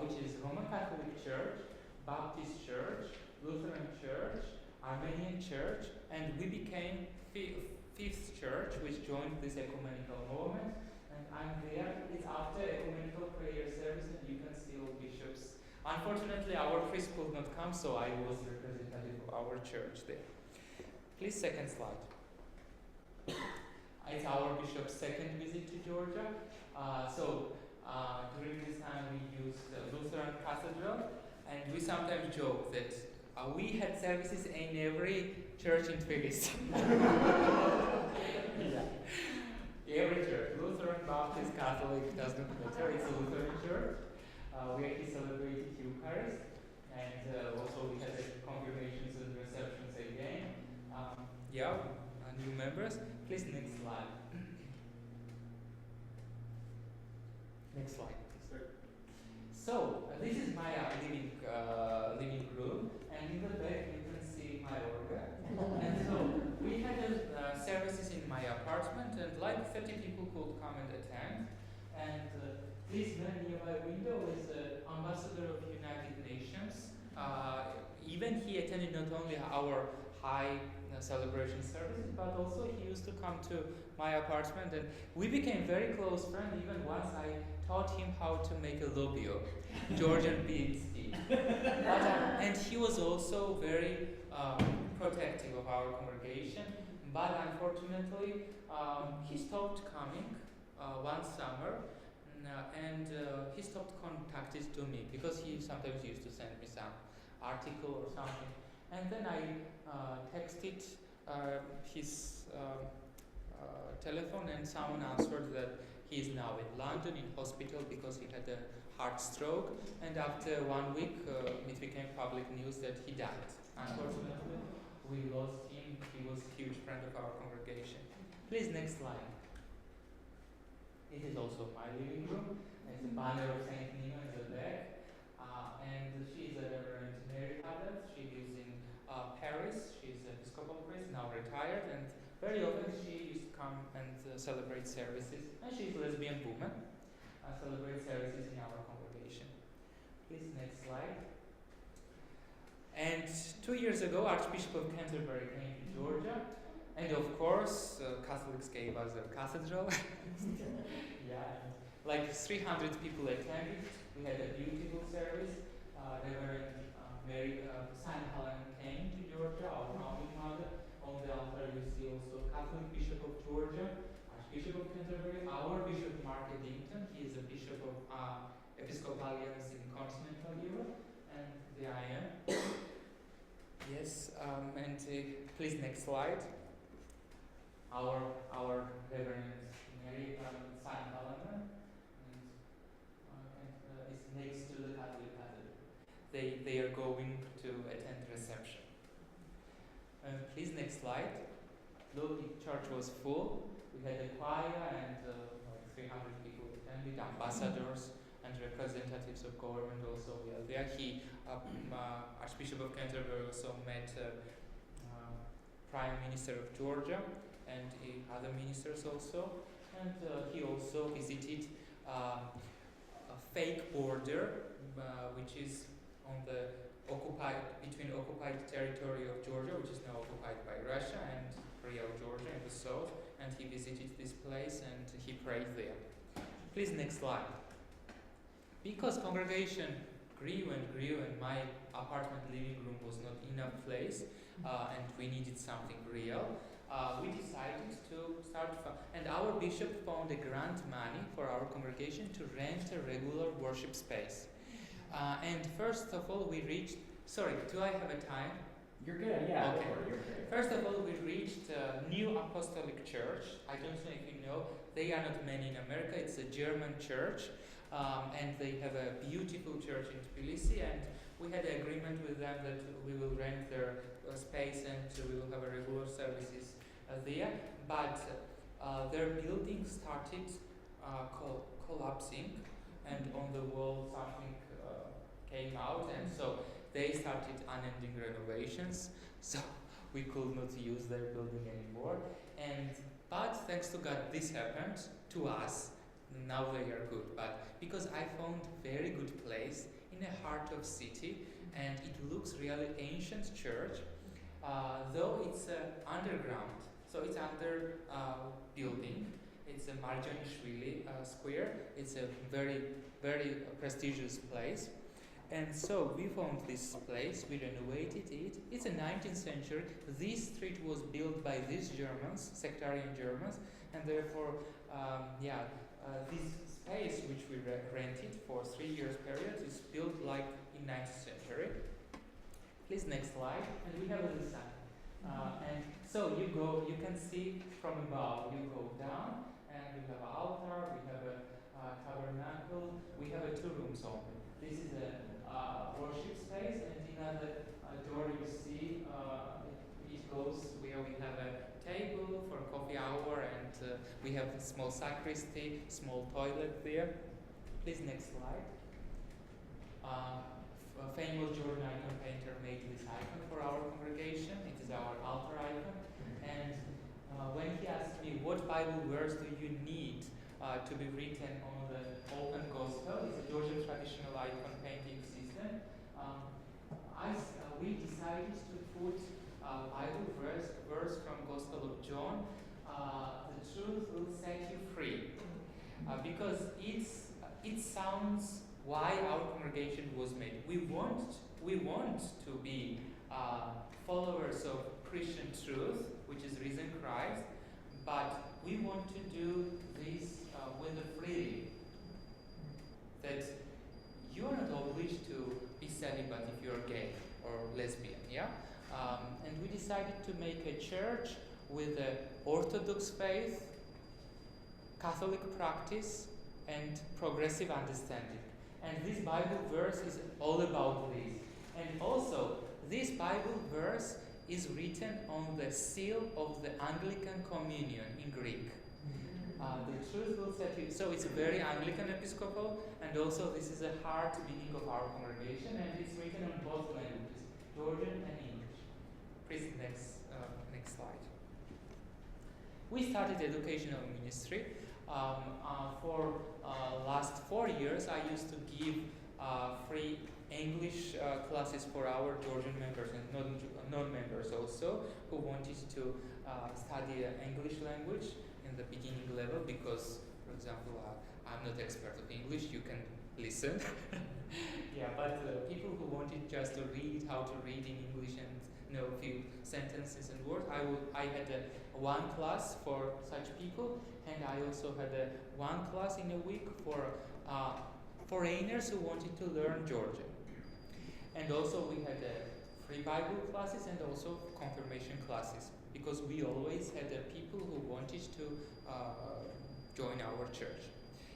which is Roman Catholic Church, Baptist Church, Lutheran Church, Armenian Church, and we became 5th church which joined this ecumenical movement. And I'm there. It's after ecumenical prayer service, and you can see all bishops. Unfortunately, our priest could not come, so I was representative of our church there. Please, second slide. It's our bishop's second visit to Georgia. So During this time we used Lutheran Cathedral, and we sometimes joke that we had services in every church in Tbilisi. Yeah. Every church, Lutheran, Baptist, Catholic, doesn't matter, it's a Lutheran church. We actually celebrated Eucharist, and also we had confirmations and receptions again. New members. Please, next slide. Next slide, please. So, this is my living room, and in the back you can see my organ. And so, we had services in my apartment, and like 30 people could come and attend. And this man near my window is the ambassador of United Nations. Even he attended not only our high celebration services, but also he used to come to my apartment, and we became very close friends. Even once I taught him how to make a lobio, Georgian PhD. And he was also very protective of our congregation, but unfortunately he stopped coming one summer, and he stopped contacting to me because he sometimes used to send me some article or something. And then I texted his telephone, and someone answered that he is now in London in hospital because he had a heart stroke. And after 1 week, it became public news that he died. Unfortunately, we lost him. He was a huge friend of our congregation. Please, next slide. This is also my living room. There's a banner of Saint Nino in the back. And she's a Reverend Mary Hadad. She lives in Paris. She's an Episcopal priest, now retired, and very often she used to come and celebrate services. And she's a lesbian woman. Celebrate services in our congregation. Please, next slide. And 2 years ago, Archbishop of Canterbury came to Georgia, and of course, Catholics gave us a cathedral. Yeah, like 300 people attended. We had a beautiful service. Reverend Mary St. Helen came to Georgia, our founding mother. On the altar you see also Catholic Bishop of Georgia, Archbishop of Canterbury, our Bishop Mark Eddington. He is a Bishop of Episcopalians in continental Europe, and there I am. Yes, and please, next slide. Our Reverend Mary St. Helena is next to the Catholic Cathedral. They are going to attend reception. Please, next slide. Look, the church was full. We had a choir, and 300 people attended, ambassadors and representatives of government also were there. Archbishop of Canterbury also met Prime Minister of Georgia and other ministers also. And he also visited a fake border, which is on the between occupied territory of Georgia, which is now occupied by Russia, and real Georgia in the south. And he visited this place and he prayed there. Please, next slide. Because congregation grew and my apartment living room was not enough place, and we needed something real, we decided to start, and our bishop found a grant money for our congregation to rent a regular worship space. And first of all, we reached, sorry, do I have a time? You're good, yeah. Okay. You're good. First of all, we reached New Apostolic Church. I don't know if you know, they are not many in America. It's a German church, and they have a beautiful church in Tbilisi, and we had an agreement with them that we will rent their space and we will have a regular services there. But their building started collapsing, and on the wall something came out, and so they started unending renovations, so we could not use their building anymore. But thanks to God, this happened to us. Now they are good, but because I found very good place in the heart of city, and it looks really ancient church, though it's underground, so it's under building. It's a Marjanishvili Square. It's a very, very prestigious place. And so we found this place, we renovated it. It's a 19th century. This street was built by these Germans, sectarian Germans, and therefore, this space which we rented for 3 years period is built like in 9th century. Please, next slide. And we have a little sign. And so you can see from above, you go down, and we have an altar, we have a tabernacle, we have 2 rooms only. This is a worship space, and in the door you see it goes where we have a table for coffee hour, and we have a small sacristy, small toilet there. Please, next slide. A famous Georgian icon painter made this icon for our congregation. It is our altar icon. And when he asked me what Bible verse do you need to be written on the open gospel, it's a Georgian traditional icon painting system. We decided to put a Bible verse from Gospel of John. The truth will set you free, because it sounds why our congregation was made. We want to be followers of Christian truth, which is risen Christ, but we want to do this with the freedom that you are not obliged to be celibate if you are gay or lesbian, yeah? And we decided to make a church with the Orthodox faith, Catholic practice, and progressive understanding. And this Bible verse is all about this. And also, this Bible verse is written on the seal of the Anglican Communion in Greek. The truth will set you. So it's very Anglican Episcopal, and also this is a heart beating of our congregation, and it's written on both languages, Georgian and English. Please, next slide. We started educational ministry. For last 4 years, I used to give free English classes for our Georgian members and non-members also, who wanted to study English language in the beginning level, because, for example, I'm not expert of English, you can listen. Yeah, but people who wanted just to read, how to read in English and know a few sentences and words, I had one class for such people, and I also had one class in a week for foreigners who wanted to learn Georgian. And also we had free Bible classes and also confirmation classes, because we always had people who wanted to join our church.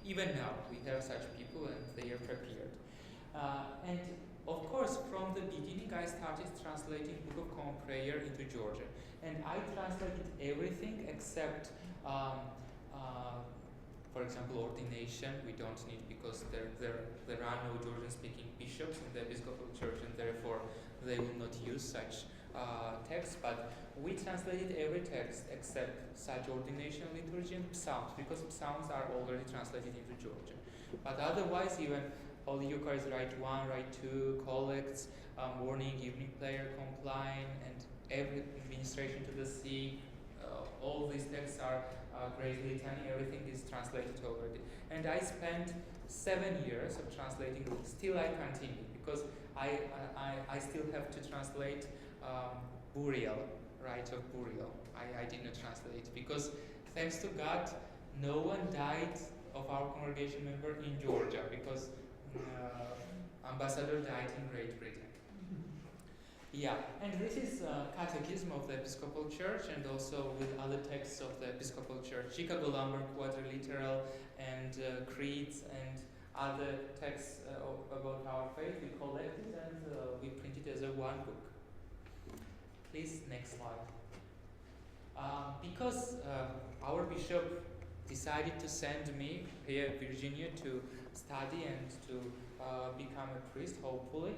Even now we have such people, and they are prepared. And of course, from the beginning, I started translating Book of Common Prayer into Georgian, and I translated everything except, for example, ordination. We don't need, because there are no Georgian-speaking bishops in the Episcopal Church, and therefore they will not use such texts. But we translated every text except such ordination, liturgy, and psalms, because psalms are already translated into Georgian. But otherwise, even Holy Eucharist, Rite 1, Rite 2, collects, morning, evening prayer, compline, and every ministration to the sick, all these texts are Grace Litany, everything is translated already. And I spent 7 years of translating. Still I continue, because I still have to translate burial, rite of burial. I did not translate, because thanks to God, no one died of our congregation member in Georgia, because ambassador died in Great Britain. Yeah, and this is Catechism of the Episcopal Church, and also with other texts of the Episcopal Church, Chicago Lumber Quadriliteral, and creeds, and other texts about our faith. We collected and we printed as a one book. Please, next slide. Because our bishop decided to send me here, Virginia, to study and to become a priest, hopefully,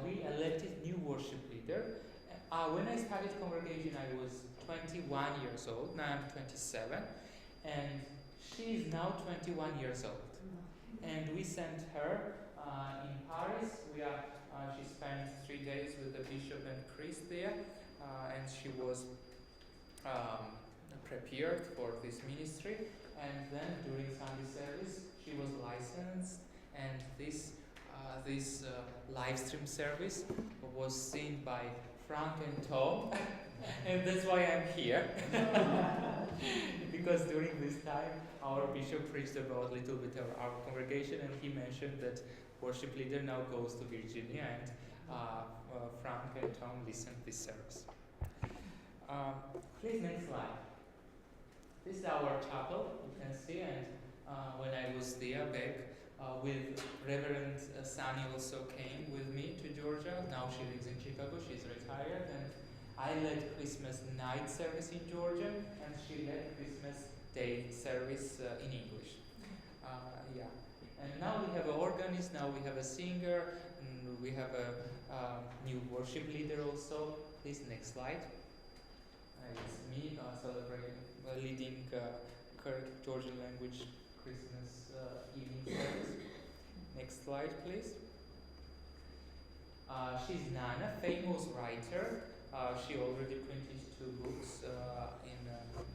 we elected new worship leader. When I started congregation, I was 21 years old. Now I'm 27, and she is now 21 years old. And we sent her in Paris. She spent 3 days with the bishop and priest there, and she was prepared for this ministry. And then during Sunday service, she was licensed, and this live stream service was seen by Frank and Tom, and that's why I'm here. Because during this time, our bishop preached about a little bit of our congregation, and he mentioned that worship leader now goes to Virginia, and Frank and Tom listened to this service. Please, next slide. This is our chapel, you can see, and when I was there back with Reverend Sani also came with me to Georgia. Now she lives in Chicago, she's retired, and I led Christmas night service in Georgia, and she led Christmas day service in English. Yeah. And now we have an organist, now we have a singer, and we have a new worship leader also. Please, next slide. It's me leading Georgian language Christmas evening service. Next slide, please. She's Nana, famous writer. She already printed 2 books in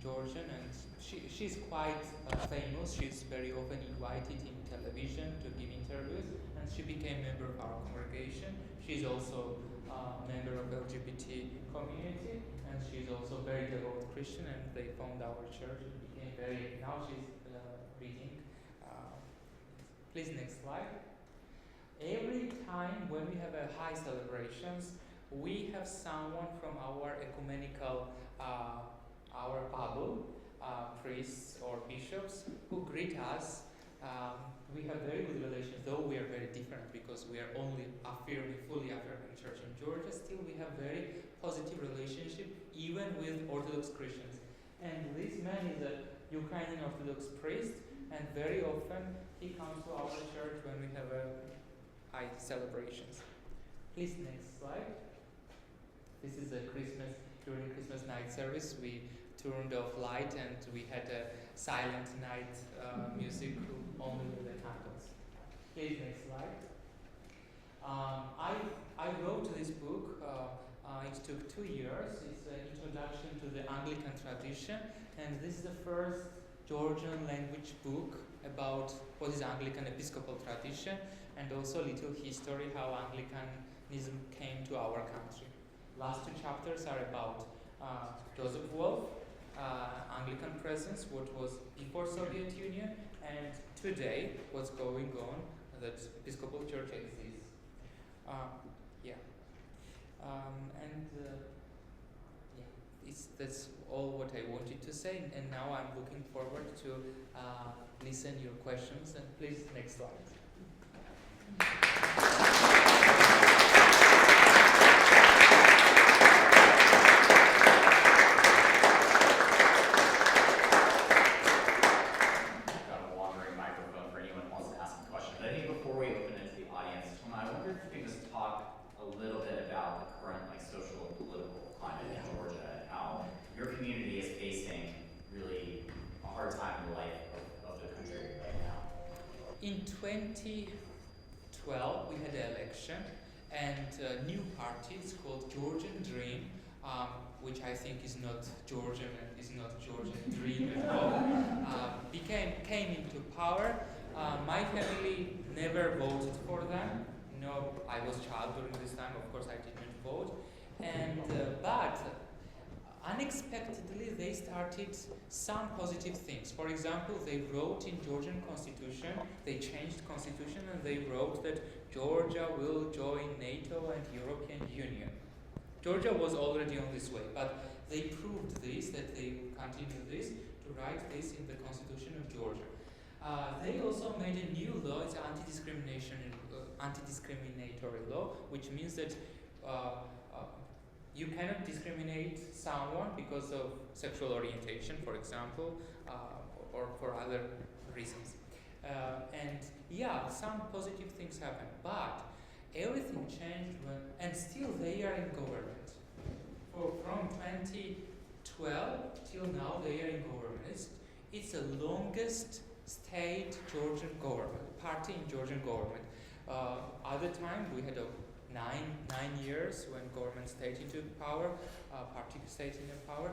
Georgian, and she's quite famous. She's very often invited in television to give interviews, and she became a member of our congregation. She's also a member of LGBT community, and she's also very devout Christian, and they found our church and became very, now she's reading. Please, next slide. Every time when we have a high celebrations, we have someone from our ecumenical, our bubble, priests or bishops, who greet us. We have very good relations, though we are very different because we are only fully affirming church in Georgia. Still, we have very positive relationship, even with Orthodox Christians. And this man is a Ukrainian Orthodox priest, and very often he comes to our church when we have high celebrations. Please, next slide. This is during Christmas night service. We turned off light and we had a silent night music only with the candles. Please, next slide. I wrote this book. It took 2 years. It's an introduction to the Anglican tradition, and this is the first Georgian language book about what is Anglican Episcopal tradition, and also little history how Anglicanism came to our country. Last 2 chapters are about Joseph Wolf, Anglican presence, what was before Soviet Union, and today what's going on that Episcopal Church exists. That's all what I wanted to say, and now I'm looking forward to listen your questions. And please, next slide. In 2012, we had an election, and a new party, it's called Georgian Dream, which I think is not Georgian and is not Georgian Dream at all, came into power. My family never voted for them. No, I was child during this time, of course I didn't vote. But unexpectedly, they started some positive things. For example, they wrote in Georgian constitution, they changed constitution, and they wrote that Georgia will join NATO and European Union. Georgia was already on this way, but they proved this, that they will continue this, to write this in the constitution of Georgia. They also made a new law, it's anti-discriminatory law, which means that you cannot discriminate someone because of sexual orientation, for example, or for other reasons. Some positive things happened, but everything changed and still they are in government. From 2012 till now, they are in government. It's the longest state Georgian government, party in Georgian government. Other time we had 9 years when government stayed into power, party stayed in power,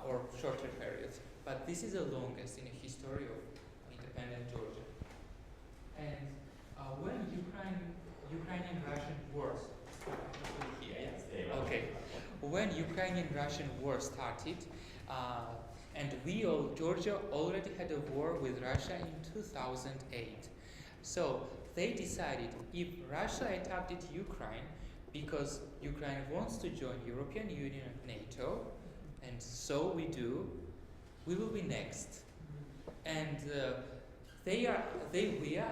or shorter periods. But this is the longest in the history of independent Georgia. And when Ukrainian-Russian wars, okay, when Ukrainian-Russian war started, and Georgia already had a war with Russia in 2008. So they decided if Russia attacked Ukraine because Ukraine wants to join European Union and NATO, and so we do, we will be next. And they were,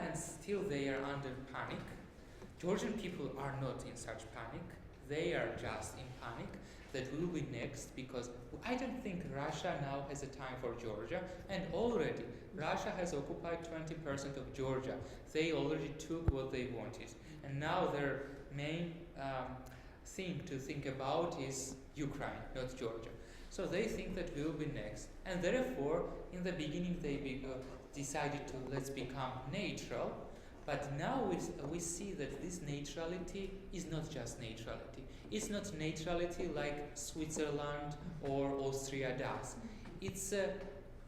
and still they are under panic. Georgian people are not in such panic. They are just in panic that we will be next, because I don't think Russia now has a time for Georgia, and already Russia has occupied 20% of Georgia. They already took what they wanted, and now their main thing to think about is Ukraine, not Georgia. So they think that we will be next, and therefore in the beginning they decided to let's become neutral, but now we see that this neutrality is not just neutrality. It's not neutrality like Switzerland or Austria does. It's a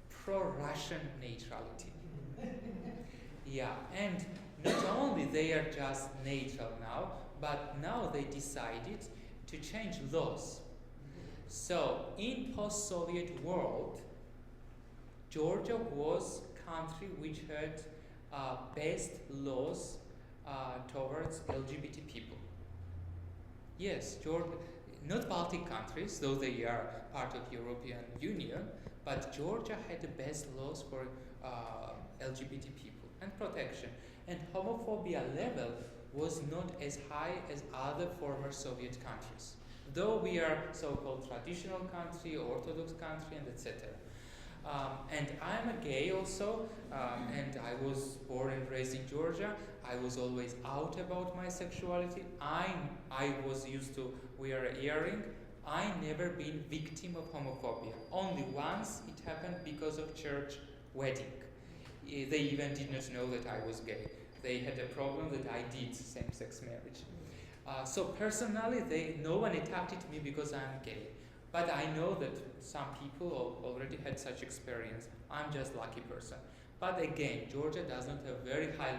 pro-Russian neutrality. Yeah, and not only they are just neutral now, but now they decided to change laws. So in post-Soviet world, Georgia was country which had best laws towards LGBT people. Yes, Georgia, not Baltic countries, though they are part of European Union, but Georgia had the best laws for LGBT people and protection. And homophobia level was not as high as other former Soviet countries, though we are so-called traditional country, Orthodox country, and etc. And I'm a gay also, and I was born and raised in Georgia. I was always out about my sexuality. I was used to wear an earring. I never been victim of homophobia. Only once it happened because of church wedding. They even did not know that I was gay. They had a problem that I did same-sex marriage. So personally, no one attacked me because I'm gay. But I know that some people already had such experience. I'm just lucky person. But again, Georgia does not have very high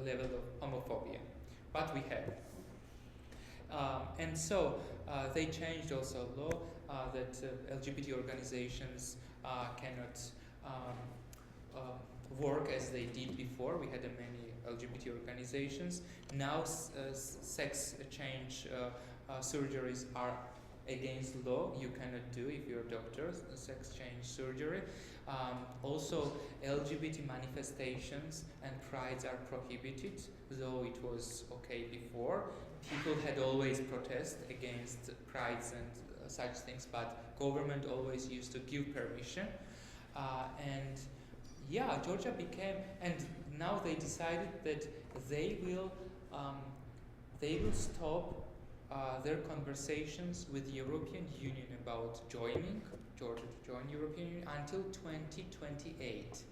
level of homophobia, but we have. And so they changed also law that LGBT organizations cannot work as they did before. We had many LGBT organizations. Now sex change surgeries are against law. You cannot do if you're a doctor, sex change surgery. Also, LGBT manifestations and prides are prohibited, though it was okay before. People had always protest against prides and such things, but government always used to give permission. And yeah, Georgia became, and now they decided that they will stop their conversations with the European Union about joining Georgia to join European Union until 2028.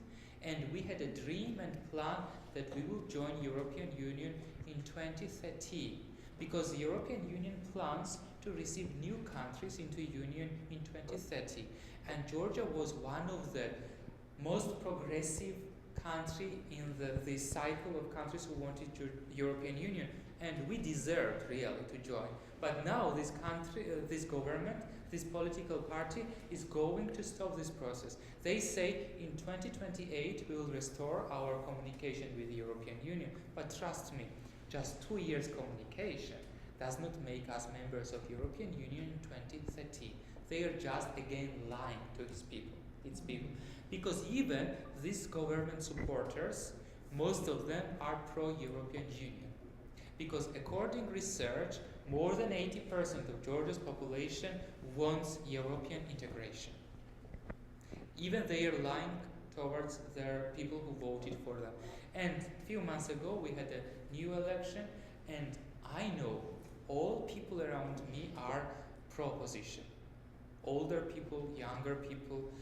And we had a dream and plan that we will join European Union in 2030, because the European Union plans to receive new countries into Union in 2030. And Georgia was one of the most progressive country in this cycle of countries who wanted to European Union. And we deserved really to join. But now this country, this government, this political party is going to stop this process. They say in 2028 we will restore our communication with the European Union. But trust me, just 2 years communication does not make us members of European Union in 2030. They are just again lying to its people. Because even these government supporters, most of them are pro-European Union. Because according research, more than 80% of Georgia's population wants European integration. Even they are lying towards their people who voted for them. And a few months ago, we had a new election, and I know all people around me are pro-opposition. Older people, younger people,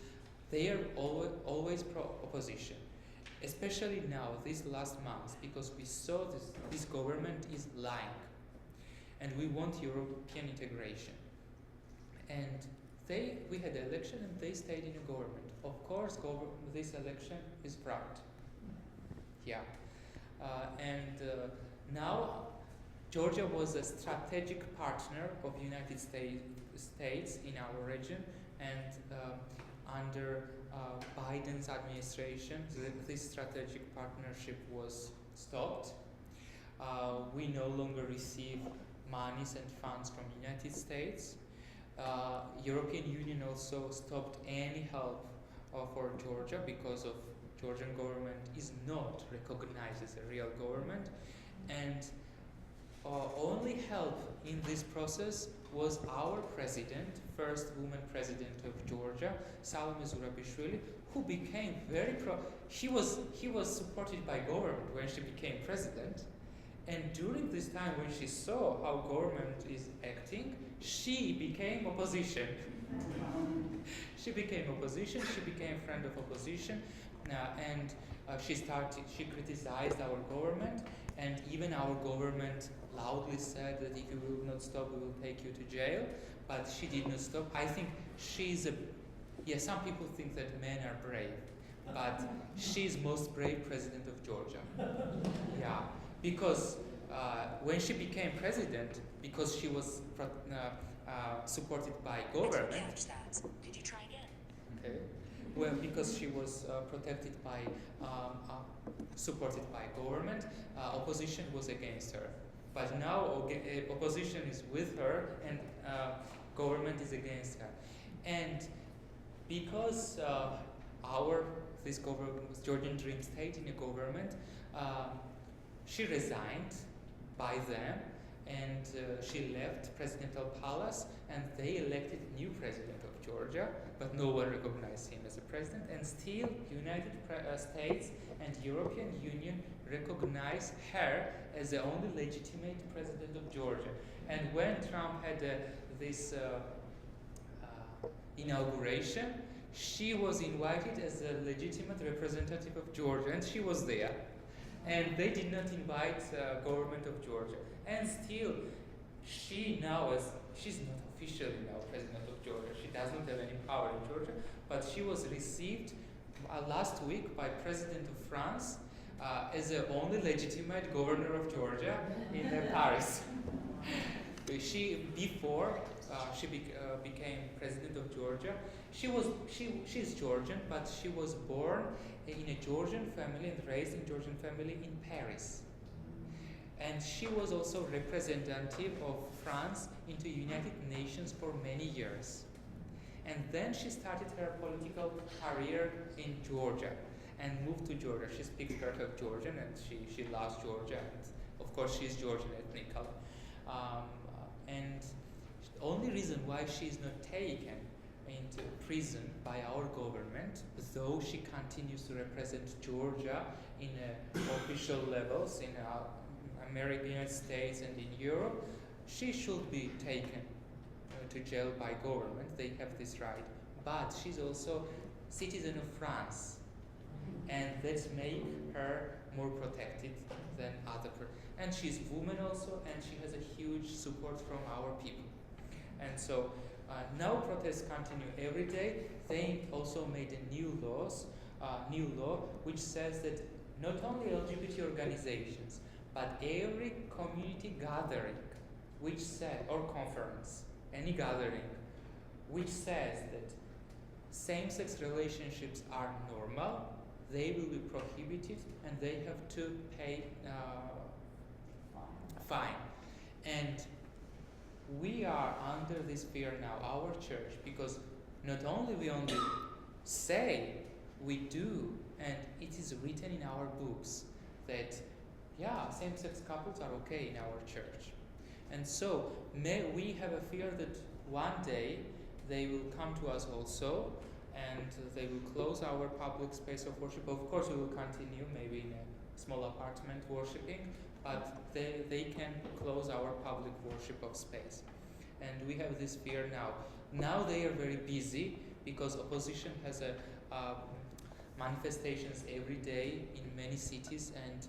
they are always pro-opposition. Especially now, these last months, because we saw this government is lying. And we want European integration. And we had an election and they stayed in the government. Of course, this election is fraud. Yeah. And now Georgia was a strategic partner of United States in our region, and under Biden's administration, this strategic partnership was stopped. We no longer receive monies and funds from United States. European Union also stopped any help for Georgia because of Georgian government is not recognized as a real government, and only help in this process was our president, first woman president of Georgia, Salome Zurabishvili, who became very he was supported by government when she became president, and during this time when she saw how government is acting, she became opposition. She became opposition, she became friend of opposition, and she criticized our government, and even our government loudly said that if you will not stop, we will take you to jail, but she did not stop. I think she's some people think that men are brave, but she's most brave president of Georgia. Yeah, because when she became president, because she was supported by government. Did you try again? Okay. Well, because she was protected by, supported by government, opposition was against her. But now opposition is with her, and government is against her. And because this government was Georgian Dream State in a government, she resigned by them, and she left presidential palace, and they elected new president of Georgia, but no one recognized him as a president, and still United States and European Union recognize her as the only legitimate president of Georgia. And when Trump had this inauguration, she was invited as a legitimate representative of Georgia, and she was there. And they did not invite government of Georgia. And still, she's not officially now president of Georgia. She does not have any power in Georgia, but she was received last week by President of France as the only legitimate governor of Georgia in Paris. Before she became president of Georgia, she's Georgian, but she was born in a Georgian family and raised in Georgian family in Paris. And she was also representative of France into United Nations for many years. And then she started her political career in Georgia and moved to Georgia. She speaks perfect Georgian, and she loves Georgia, and of course she's Georgian ethnically. And the only reason why she is not taken into prison by our government, though she continues to represent Georgia in official levels in America, United States, and in Europe, she should be taken to jail by government. They have this right. But she's also citizen of France, and that make her more protected than other. And she's woman also, and she has a huge support from our people. And so now protests continue every day. They also made a new law which says that not only LGBT organizations, but every community gathering or conference, any gathering, which says that same-sex relationships are normal, they will be prohibited, and they have to pay fine. And we are under this fear now, our church, because not only we only say, we do, and it is written in our books that, same-sex couples are okay in our church. And so we have a fear that one day they will come to us also, and they will close our public space of worship. Of course, we will continue maybe in a small apartment worshiping, but they can close our public worship of space. And we have this fear now. Now they are very busy because opposition has manifestations every day in many cities, and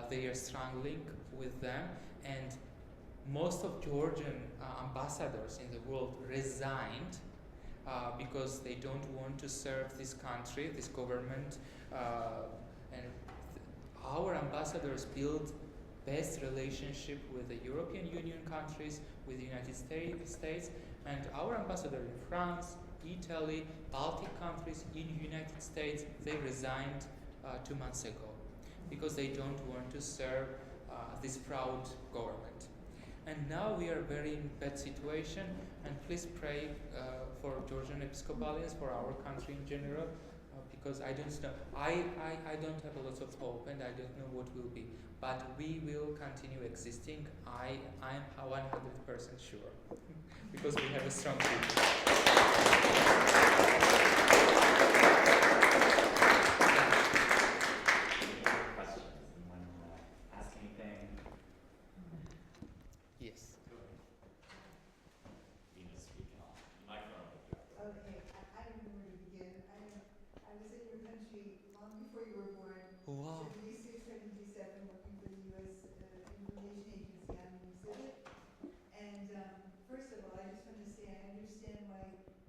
they are struggling with them. And most of Georgian ambassadors in the world resigned because they don't want to serve this country, this government. And our ambassadors built best relationship with the European Union countries, with the United States, and our ambassador in France, Italy, Baltic countries, in the United States, they resigned 2 months ago because they don't want to serve this proud government. And now we are very in bad situation, and please pray for Georgian Episcopalians, for our country in general, because I don't know. I don't have a lot of hope, and I don't know what will be. But we will continue existing. I'm 100% sure, because we have a strong people. Yes. Nino speaking on. Microphone. Okay, I don't know where to begin. I was in your country long before you were born. Wow. 76, 77, working for the U.S. Information Agency on an exhibit. And first of all, I just want to say I understand why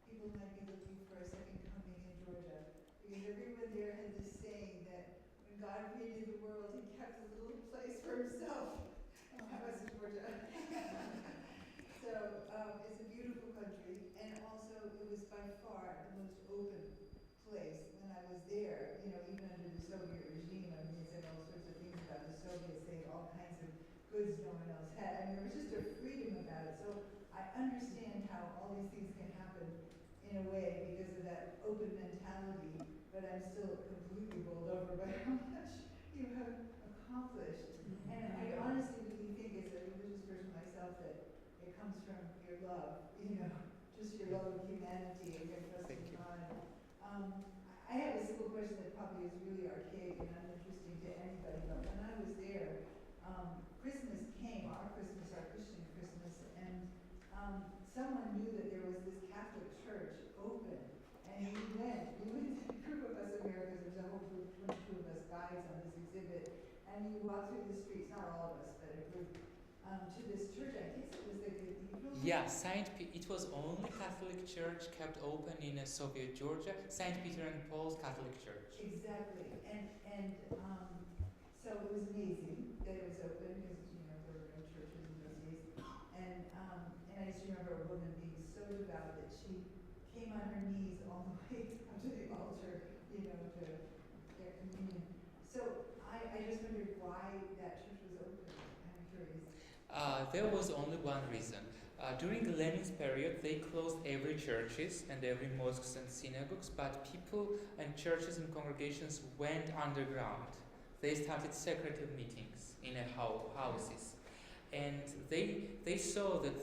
people might be looking for a second coming in Georgia. Because everyone there had this saying that when God created the world, he kept a little place for himself. That was Georgia. So it's a beautiful country, and also it was by far the most open place when I was there. You know, even under the Soviet regime, I mean, they said all sorts of things about the Soviets. They had all kinds of goods no one else had. I mean, there was just a freedom about it. So I understand how all these things can happen in a way because of that open mentality. But I'm still completely bowled over by how much you have accomplished. And I honestly really think, as a religious person myself, that it comes from your love, you know, just your love of humanity and your trust in God. I have a simple question that probably is really archaic and uninteresting to anybody, but when I was there, Christmas came, our Christian Christmas, and someone knew that there was this Catholic church open, and we went, a group of us Americans, there's a whole group, 22 of us guides on this exhibit, and you walk through the streets, not all of us, but a group, to this church. I guess it was the cathedral. Yeah, it was only Catholic Church kept open in Soviet Georgia, St. Peter and Paul's Catholic Church. Exactly, and so it was amazing that it was open because you know there were no churches in those days, and I just remember a woman being so devout that she came on her knees all the way up to the altar, you know, to get communion. So I just wondered why that church was open. I'm curious. There was only one reason. During Lenin's period, they closed every churches and every mosques and synagogues, but people and churches and congregations went underground. They started secretive meetings in houses, and they saw that,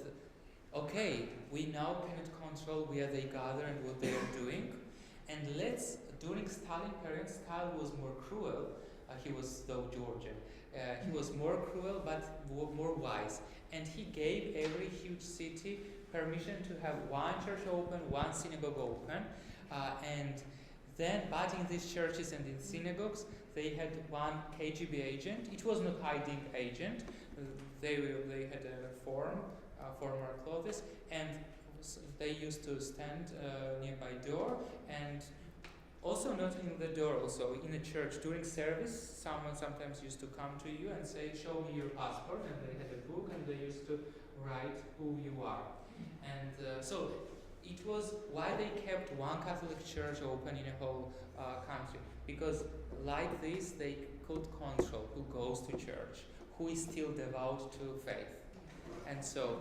okay, we now cannot control where they gather and what they are doing, and during Stalin period, Stalin was more cruel. He was Georgian. He was more cruel but more wise, and he gave every huge city permission to have one church open, one synagogue open, but in these churches and in synagogues they had one KGB agent. It was not hiding agent. They had a formal clothes, and they used to stand nearby door, and also not in the door, also in a church during service, someone sometimes used to come to you and say, show me your passport, and they had a book and they used to write who you are. And so it was why they kept one Catholic church open in a whole country, because like this they could control who goes to church, who is still devout to faith. And so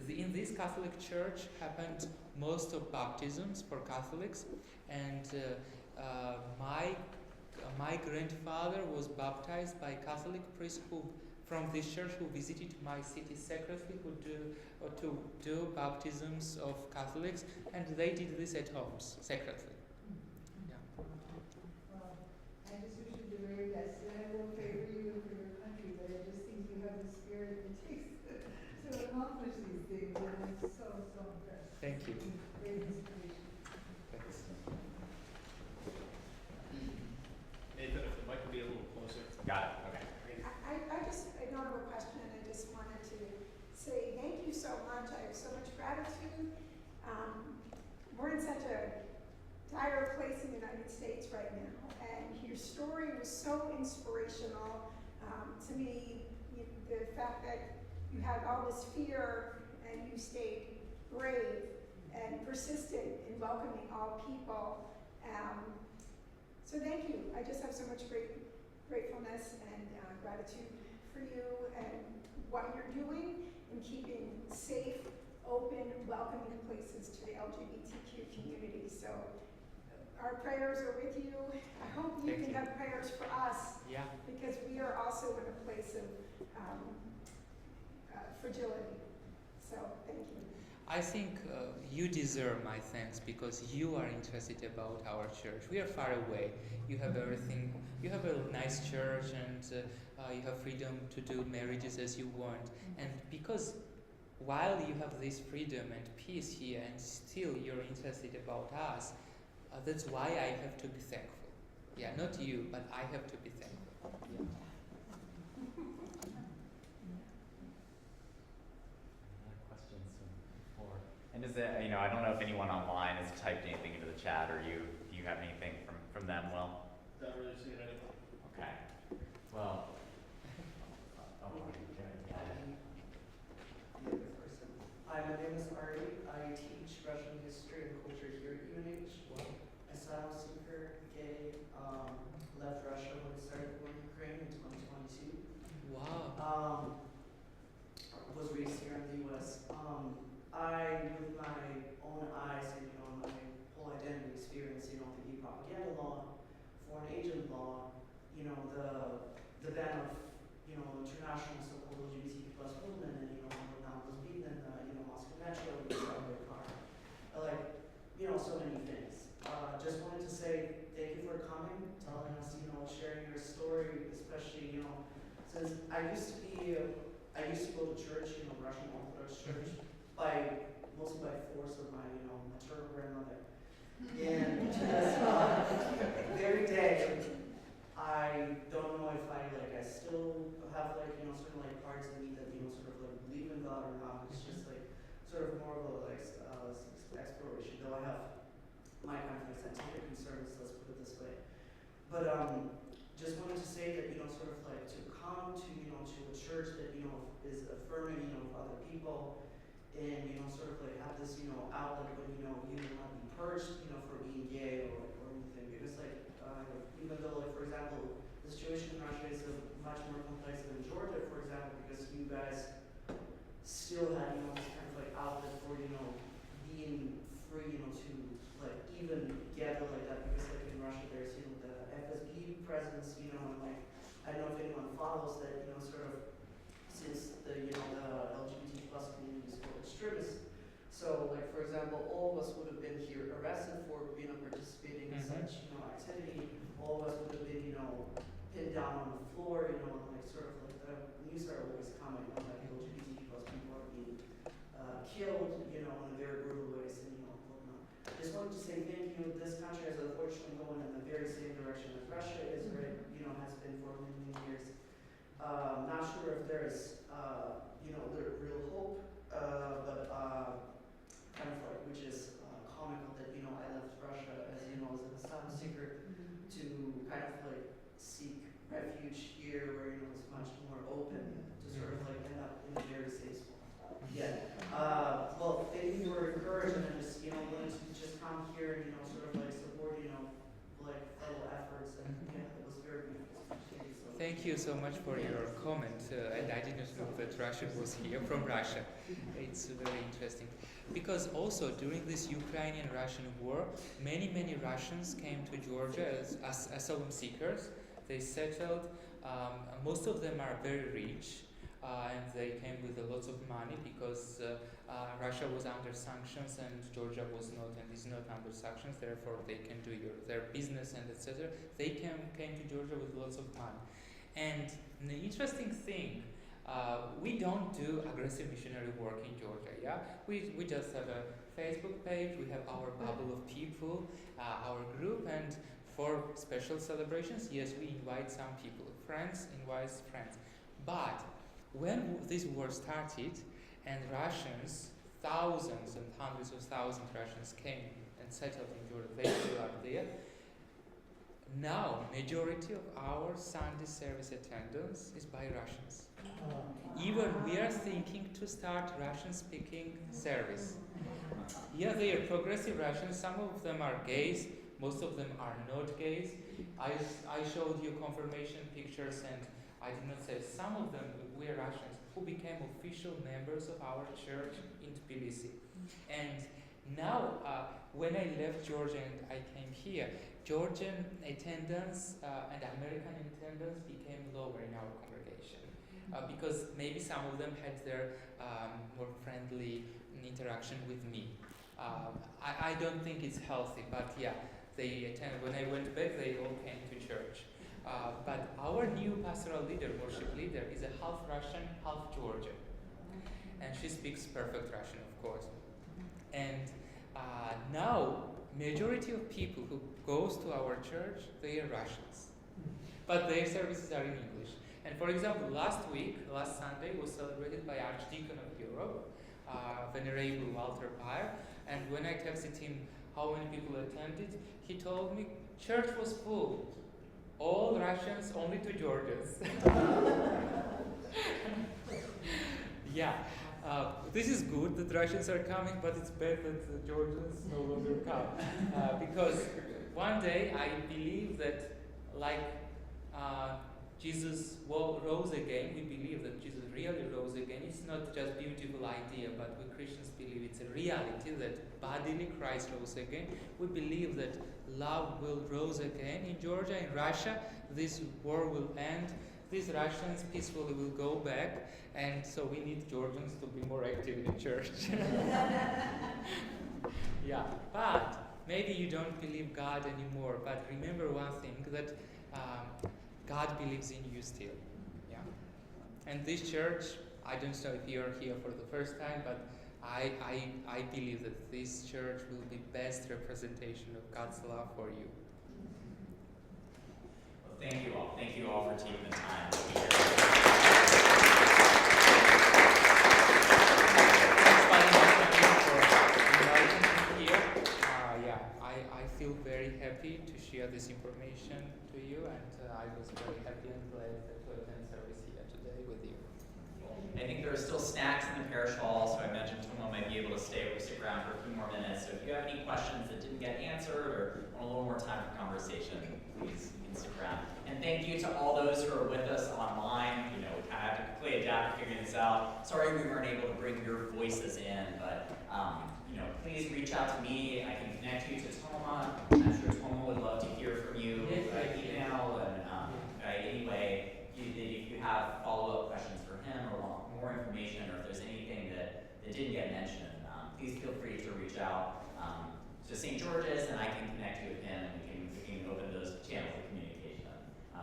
in this Catholic church happened most of baptisms for Catholics, and my grandfather was baptized by a Catholic priest from this church who visited my city secretly to do baptisms of Catholics, and they did this at homes secretly. Yeah. Well, I just wish you the very best, and I will favor you for your country, but I just think you have the spirit it takes to accomplish these things, and I'm so impressed. Thank you. Great inspiration. Thanks. Nathan, if the mic could be a little closer. Got it. Okay. I don't have a question, and I just wanted to say thank you so much. I have so much gratitude. We're in such a dire place in the United States right now, and your story was so inspirational. To me, the fact that you had all this fear and you stayed brave and persistent in welcoming all people. So thank you. I just have so much gratefulness and gratitude for you and what you're doing in keeping safe, open, welcoming places to the LGBTQ community. So our prayers are with you. I hope you can have prayers for us. Yeah. Because we are also in a place of fragility. So thank you. I think you deserve my thanks because you are interested about our church. We are far away. You have everything. You have a nice church and you have freedom to do marriages as you want. And because while you have this freedom and peace here and still you're interested about us, that's why I have to be thankful. Yeah, not you, but I have to be thankful. Yeah. And is it, I don't know if anyone online has typed anything into the chat, or do you have anything from them, Will? Don't really see anything. Okay. Well. Hi, my name is Artie. I teach Russian history and culture here at UNH. Asylum seeker, gay, left Russia when I started going to Ukraine in 2022. Wow. Was raised here in the U.S. I, with my own eyes and my whole identity experience, the gay propaganda law, foreign agent law, the ban of international so-called LGBT plus movement, and now was beaten in Moscow Metro, so many things. Just wanted to say thank you for coming, telling us, sharing your story, especially since I used to go to church, Russian Orthodox Church. Mostly by force of my, maternal grandmother. And to this very day, I don't know if I still have parts of me that, believe in God or not. It's just more of a exploration, though I have my kind of scientific concerns, let's put it this way. But just wanted to say that, to come to, to a church that, is affirming, of other people, and have this outlet when you will not be purged for being gay or anything, because even though for example the situation in Russia is much more complex than Georgia, for example, because you guys still had this kind of outlet for being free to even gather like that, because in Russia there's the FSB presence, and I don't know if anyone follows that, since the LGBT plus community is called extremists. So, for example, all of us would have been here arrested for participating in such activity. All of us would have been pinned down on the floor. The news are always coming on LGBT plus people are being killed, in a very brutal ways and whatnot. Just wanted to say thank you. This country is unfortunately going in the very same direction as Russia is, right? Has been for many years. Not sure if there's real hope, but kind of which is comical that I left Russia as as an asylum seeker to kind of seek refuge here, where it's much more open to sort of end up in a very safe spot. Yeah. Well, thank you for your courage, and I just wanted to just come here and sort of support fellow efforts, and yeah, it was very beautiful. Thank you so much for your comment, and I didn't know that Russia was here from Russia. It's very interesting. Because also during this Ukrainian-Russian war, many Russians came to Georgia as asylum seekers. They settled. Most of them are very rich, and they came with lots of money because Russia was under sanctions and Georgia was not and is not under sanctions. Therefore, they can do their business and etc. They came to Georgia with lots of money. And the interesting thing, we don't do aggressive missionary work in Georgia, yeah? We just have a Facebook page, we have our bubble of people, our group, and for special celebrations, yes, we invite some people, friends, invites friends. But when this war started, and Russians, thousands and hundreds of thousands Russians came and settled in Georgia, they still are there, now majority of our Sunday service attendance is by Russians. Even we are thinking to start Russian-speaking service. Yeah, they are progressive Russians. Some of them are gays. Most of them are not gays. I showed you confirmation pictures, and I did not say some of them were Russians who became official members of our church in Tbilisi. And now, when I left Georgia and I came here, Georgian attendance and American attendance became lower in our congregation because maybe some of them had their more friendly interaction with me. I don't think it's healthy, but yeah, they attend. When I went back, they all came to church. But our new pastoral leader, worship leader, is a half Russian, half Georgian, and she speaks perfect Russian, of course. And now, majority of people who goes to our church, they are Russians, but their services are in English. And for example, last Sunday was celebrated by Archdeacon of Europe, Venerable Walter Bayer. And when I texted him how many people attended, he told me church was full. All Russians, only two Georgians. Yeah, this is good that Russians are coming, but it's bad that the Georgians no longer come. Because one day I believe that like Jesus rose again, we believe that Jesus really rose again. It's not just a beautiful idea, but we Christians believe it's a reality that bodily Christ rose again. We believe that love will rose again in Georgia, in Russia. This war will end. These Russians peacefully will go back, and so we need Georgians to be more active in church. Yeah, but maybe you don't believe God anymore, but remember one thing, that God believes in you still. Yeah. And this church, I don't know if you're here for the first time, but I believe that this church will be best representation of God's love for you. Well, thank you all. Thank you all for taking the time to be here. I feel very happy to share this information to you, and I was very happy and glad to attend service here today with you. I think there are still snacks in the parish hall, so I imagine Thoma might be able to stick around for a few more minutes. So if you have any questions that didn't get answered or want a little more time for conversation, please you can stick around. And thank you to all those who are with us online. You know, we kind of have to quickly adapt to figuring this out. Sorry we weren't able to bring your voices in, but you know, please reach out to me. I can connect you to Thoma. I'm sure Thoma would love to hear from you by email and anyway. If you have follow-up questions for him or want more information, or if there's anything that didn't get mentioned, please feel free to reach out to St. George's, and I can connect you with him, and we can open those channels of communication.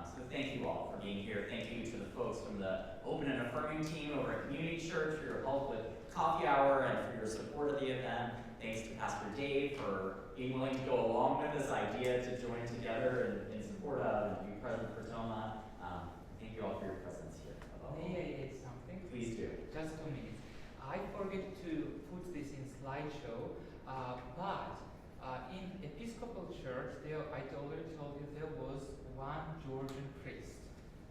So thank you all for being here. Thank you to the folks from the Open and Affirming team over at Community Church for your help with coffee hour and for your support of the event. Thanks to Pastor Dave for being willing to go along with this idea to join together in support of and be present for Thoma. Thank you all for your presence here. May I add something? Please do. Just 2 minutes. I forget to put this in slideshow, but in Episcopal Church, I already told you there was one Georgian priest,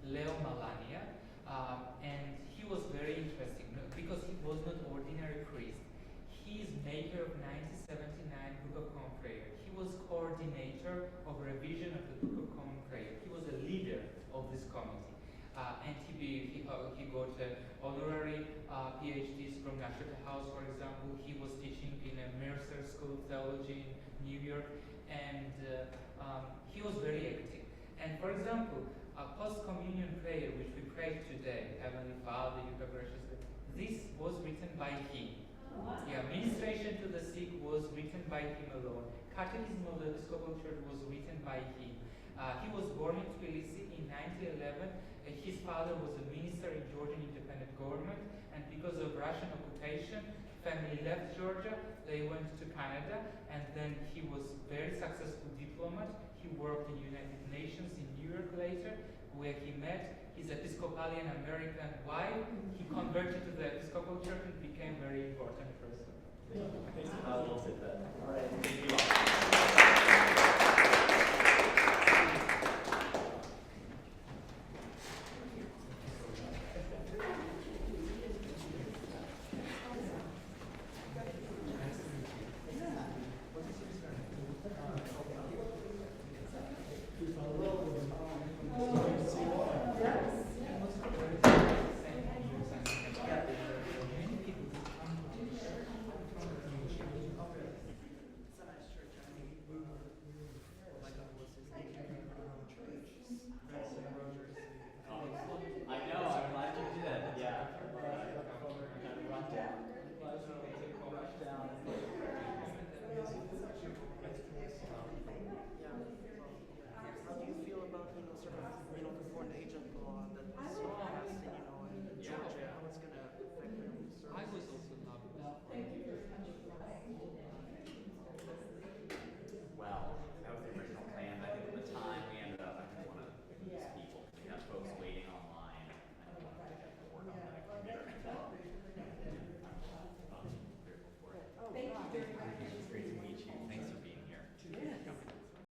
Leo Malania, and he was very interesting because he was not ordinary priest. He is maker of 1979 Book of Common Prayer. He was coordinator of revision of the Book of Common Prayer. He was a leader of this committee. And he got honorary PhDs from Nashville House, for example. He was teaching in a Mercer School of Theology in New York, and he was very active. And for example, post-communion prayer, which we prayed today, Heavenly Father, you have gracious, this was written by him. Yeah, ministration to the sick was written by him alone. Catechism of the Episcopal Church was written by him. He was born in Tbilisi in 1911. His father was a minister in Georgian independent government, and because of Russian occupation, family left Georgia. They went to Canada, and then he was very successful diplomat. He worked in United Nations in New York later, where he met his Episcopalian American wife. He converted to the Episcopal Church and became a very important person. All right.